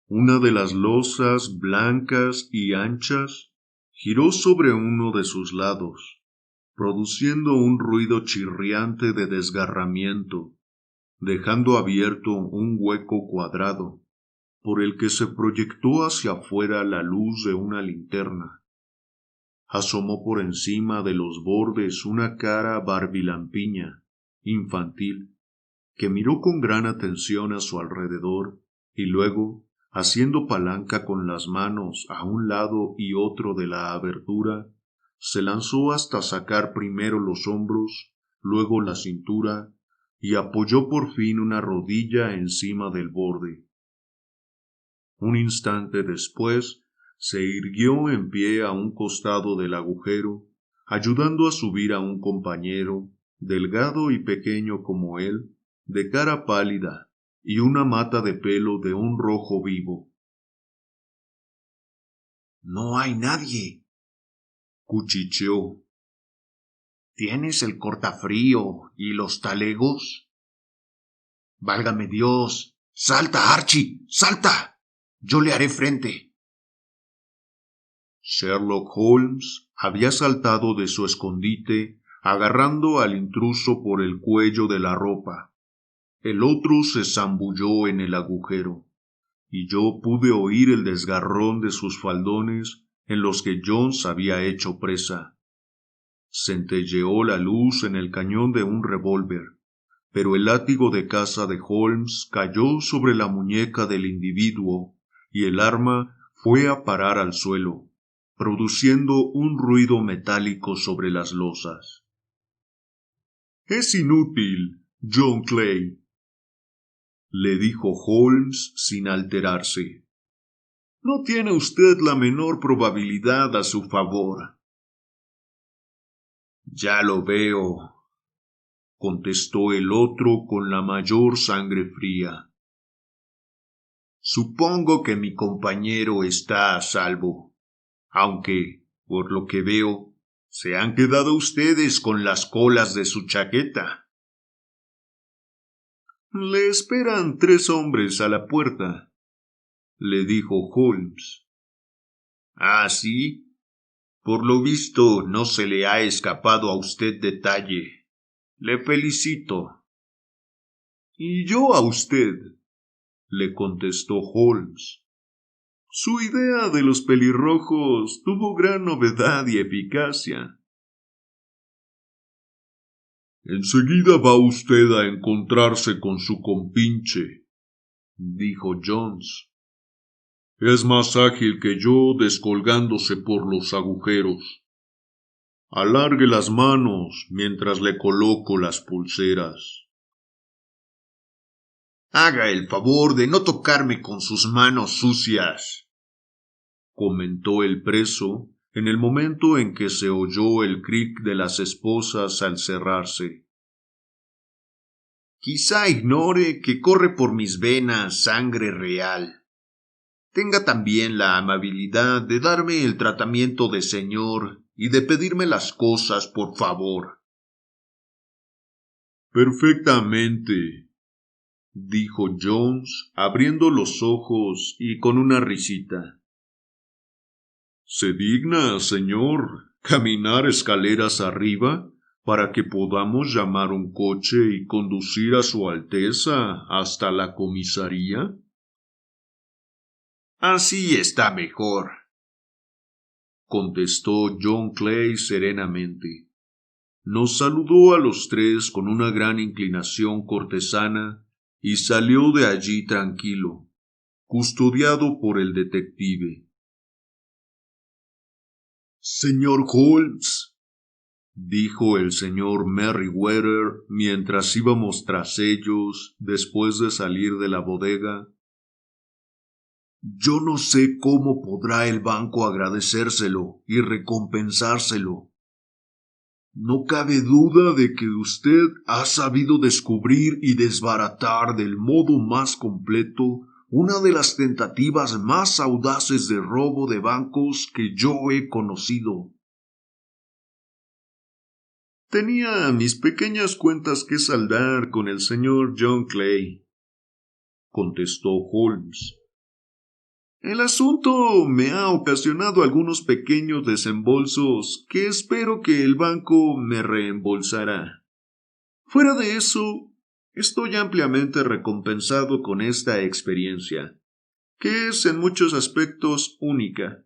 Una de las losas blancas y anchas giró sobre uno de sus lados, produciendo un ruido chirriante de desgarramiento, dejando abierto un hueco cuadrado, por el que se proyectó hacia afuera la luz de una linterna. Asomó por encima de los bordes una cara barbilampiña, infantil, que miró con gran atención a su alrededor y luego, haciendo palanca con las manos a un lado y otro de la abertura, se lanzó hasta sacar primero los hombros, luego la cintura, y apoyó por fin una rodilla encima del borde. Un instante después, se irguió en pie a un costado del agujero, ayudando a subir a un compañero, delgado y pequeño como él, de cara pálida y una mata de pelo de un rojo vivo. «No hay nadie», cuchicheó. «¿Tienes el cortafrío y los talegos?» «Válgame Dios. ¡Salta, Archie! ¡Salta! Yo le haré frente». Sherlock Holmes había saltado de su escondite agarrando al intruso por el cuello de la ropa. El otro se zambulló en el agujero, y yo pude oír el desgarrón de sus faldones en los que Jones había hecho presa. Centelleó la luz en el cañón de un revólver, pero el látigo de caza de Holmes cayó sobre la muñeca del individuo y el arma fue a parar al suelo, produciendo un ruido metálico sobre las losas. «Es inútil, John Clay», le dijo Holmes sin alterarse. «No tiene usted la menor probabilidad a su favor». «Ya lo veo», contestó el otro con la mayor sangre fría. «Supongo que mi compañero está a salvo, aunque, por lo que veo, se han quedado ustedes con las colas de su chaqueta». «Le esperan 3 hombres a la puerta», le dijo Holmes. «Ah, ¿sí? Por lo visto no se le ha escapado a usted detalle. Le felicito». «Y yo a usted», le contestó Holmes. «Su idea de los pelirrojos tuvo gran novedad y eficacia». «Enseguida va usted a encontrarse con su compinche», dijo Jones. «Es más ágil que yo descolgándose por los agujeros. Alargue las manos mientras le coloco las pulseras». «Haga el favor de no tocarme con sus manos sucias», comentó el preso en el momento en que se oyó el cric de las esposas al cerrarse. «Quizá ignore que corre por mis venas sangre real. Tenga también la amabilidad de darme el tratamiento de señor y de pedirme las cosas, por favor». «Perfectamente», dijo Jones, abriendo los ojos y con una risita. «¿Se digna, señor, caminar escaleras arriba para que podamos llamar un coche y conducir a su Alteza hasta la comisaría?» «Así está mejor», contestó John Clay serenamente. Nos saludó a los 3 con una gran inclinación cortesana y salió de allí tranquilo, custodiado por el detective. «Señor Holmes», dijo el señor Merriweather mientras íbamos tras ellos después de salir de la bodega, «yo no sé cómo podrá el banco agradecérselo y recompensárselo. No cabe duda de que usted ha sabido descubrir y desbaratar del modo más completo una de las tentativas más audaces de robo de bancos que yo he conocido». «Tenía mis pequeñas cuentas que saldar con el señor John Clay», contestó Holmes. «El asunto me ha ocasionado algunos pequeños desembolsos que espero que el banco me reembolsará. Fuera de eso, estoy ampliamente recompensado con esta experiencia, que es en muchos aspectos única,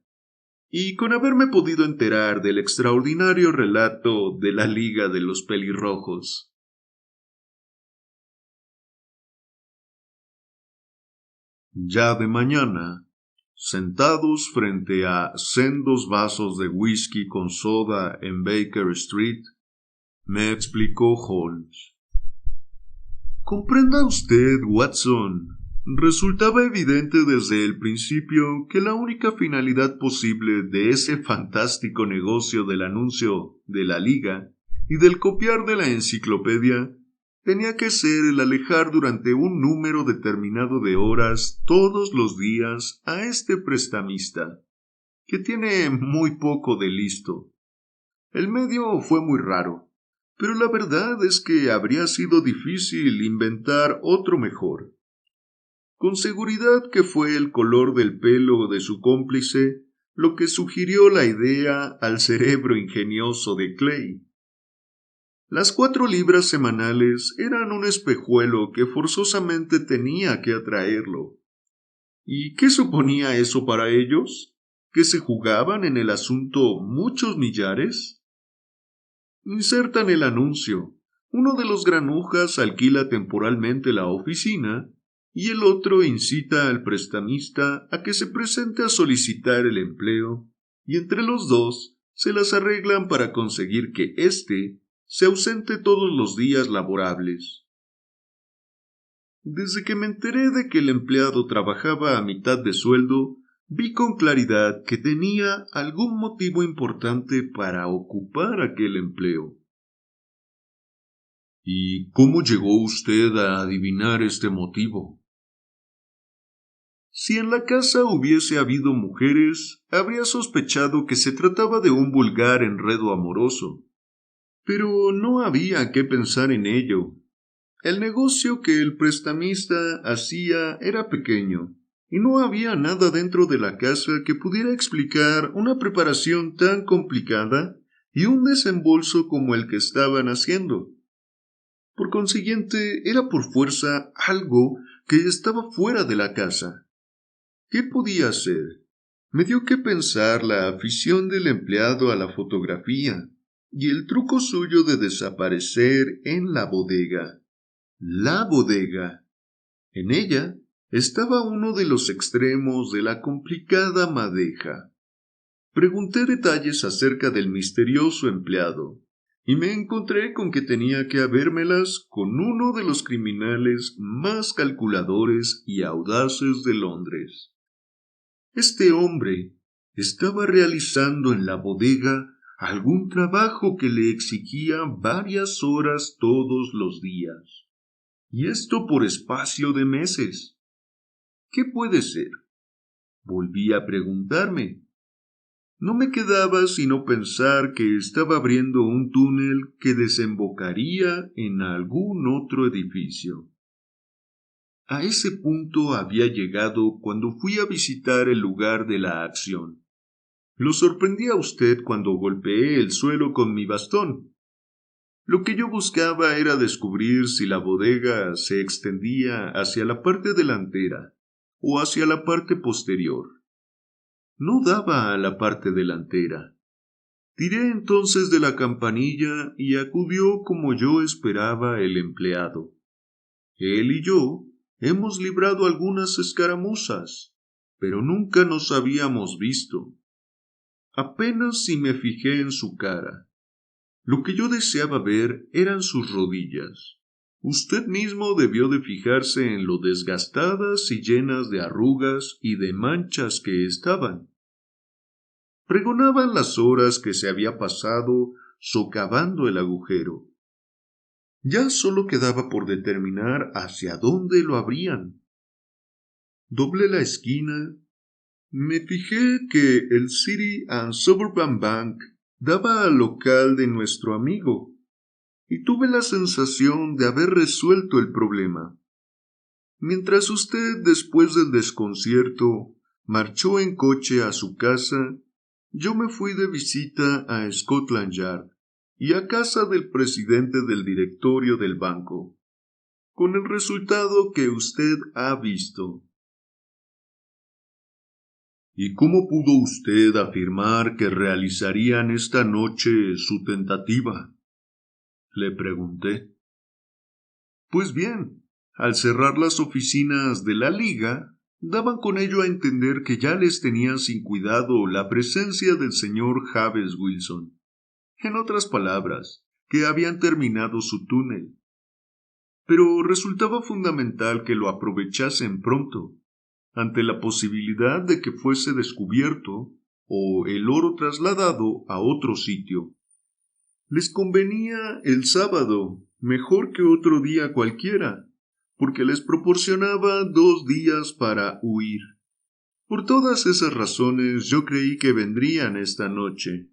y con haberme podido enterar del extraordinario relato de la Liga de los Pelirrojos». Ya de mañana, sentados frente a sendos vasos de whisky con soda en Baker Street, me explicó Holmes. «Comprenda usted, Watson, resultaba evidente desde el principio que la única finalidad posible de ese fantástico negocio del anuncio de la Liga y del copiar de la enciclopedia tenía que ser el alejar durante un número determinado de horas todos los días a este prestamista, que tiene muy poco de listo. El medio fue muy raro, pero la verdad es que habría sido difícil inventar otro mejor. Con seguridad que fue el color del pelo de su cómplice lo que sugirió la idea al cerebro ingenioso de Clay. Las 4 libras semanales eran un espejuelo que forzosamente tenía que atraerlo. ¿Y qué suponía eso para ellos? ¿Que se jugaban en el asunto muchos millares? Insertan el anuncio. Uno de los granujas alquila temporalmente la oficina y el otro incita al prestamista a que se presente a solicitar el empleo, y entre los dos se las arreglan para conseguir que éste se ausente todos los días laborables. Desde que me enteré de que el empleado trabajaba a mitad de sueldo, vi con claridad que tenía algún motivo importante para ocupar aquel empleo. ¿Y cómo llegó usted a adivinar este motivo? Si en la casa hubiese habido mujeres, habría sospechado que se trataba de un vulgar enredo amoroso. Pero no había que pensar en ello. El negocio que el prestamista hacía era pequeño, y no había nada dentro de la casa que pudiera explicar una preparación tan complicada y un desembolso como el que estaban haciendo. Por consiguiente, era por fuerza algo que estaba fuera de la casa. ¿Qué podía hacer? Me dio que pensar la afición del empleado a la fotografía y el truco suyo de desaparecer en la bodega. La bodega. En ella estaba uno de los extremos de la complicada madeja. Pregunté detalles acerca del misterioso empleado, y me encontré con que tenía que habérmelas con uno de los criminales más calculadores y audaces de Londres. Este hombre estaba realizando en la bodega algún trabajo que le exigía varias horas todos los días, y esto por espacio de meses. ¿Qué puede ser? Volví a preguntarme. No me quedaba sino pensar que estaba abriendo un túnel que desembocaría en algún otro edificio. A ese punto había llegado cuando fui a visitar el lugar de la acción. Lo sorprendí a usted cuando golpeé el suelo con mi bastón. Lo que yo buscaba era descubrir si la bodega se extendía hacia la parte delantera o hacia la parte posterior. No daba a la parte delantera. Tiré entonces de la campanilla y acudió como yo esperaba el empleado. Él y yo hemos librado algunas escaramuzas, pero nunca nos habíamos visto. Apenas si me fijé en su cara. Lo que yo deseaba ver eran sus rodillas. Usted mismo debió de fijarse en lo desgastadas y llenas de arrugas y de manchas que estaban. Pregonaban las horas que se había pasado socavando el agujero. Ya solo quedaba por determinar hacia dónde lo abrían. Doblé la esquina. Me fijé que el City and Suburban Bank daba al local de nuestro amigo, y tuve la sensación de haber resuelto el problema. Mientras usted, después del desconcierto, marchó en coche a su casa, yo me fui de visita a Scotland Yard y a casa del presidente del directorio del banco, con el resultado que usted ha visto. ¿Y cómo pudo usted afirmar que realizarían esta noche su tentativa? Le pregunté. Pues bien, al cerrar las oficinas de la Liga, daban con ello a entender que ya les tenían sin cuidado la presencia del señor James Wilson. En otras palabras, que habían terminado su túnel. Pero resultaba fundamental que lo aprovechasen pronto, ante la posibilidad de que fuese descubierto o el oro trasladado a otro sitio. Les convenía el sábado mejor que otro día cualquiera, porque les proporcionaba 2 días para huir. Por todas esas razones yo creí que vendrían esta noche.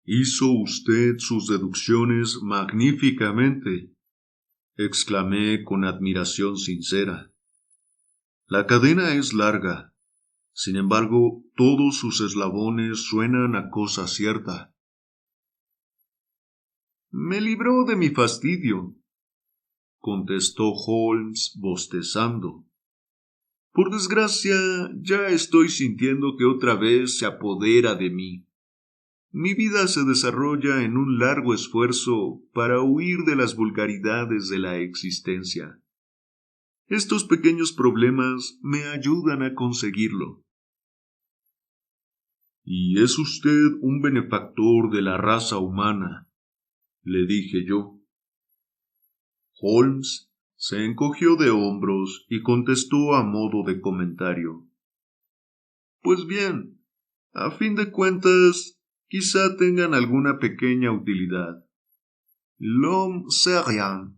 Hizo usted sus deducciones magníficamente, exclamé con admiración sincera. La cadena es larga. Sin embargo, todos sus eslabones suenan a cosa cierta. Me libró de mi fastidio, contestó Holmes bostezando. Por desgracia, ya estoy sintiendo que otra vez se apodera de mí. Mi vida se desarrolla en un largo esfuerzo para huir de las vulgaridades de la existencia. Estos pequeños problemas me ayudan a conseguirlo. Y es usted un benefactor de la raza humana, le dije yo. Holmes se encogió de hombros y contestó a modo de comentario. Pues bien, a fin de cuentas, quizá tengan alguna pequeña utilidad. L'homme c'est rien,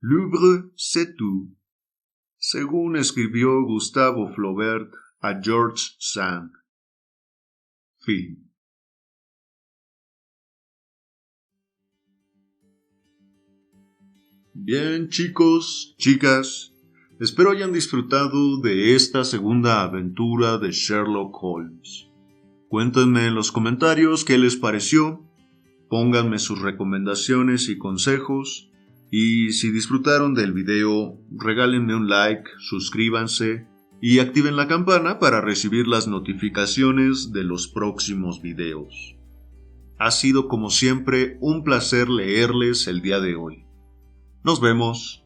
l'œuvre c'est tout, según escribió Gustavo Flaubert a George Sand. Fin. Bien, chicos, chicas, espero hayan disfrutado de esta segunda aventura de Sherlock Holmes. Cuéntenme en los comentarios qué les pareció, pónganme sus recomendaciones y consejos, y si disfrutaron del video, regálenme un like, suscríbanse y activen la campana para recibir las notificaciones de los próximos videos. Ha sido como siempre un placer leerles el día de hoy. Nos vemos.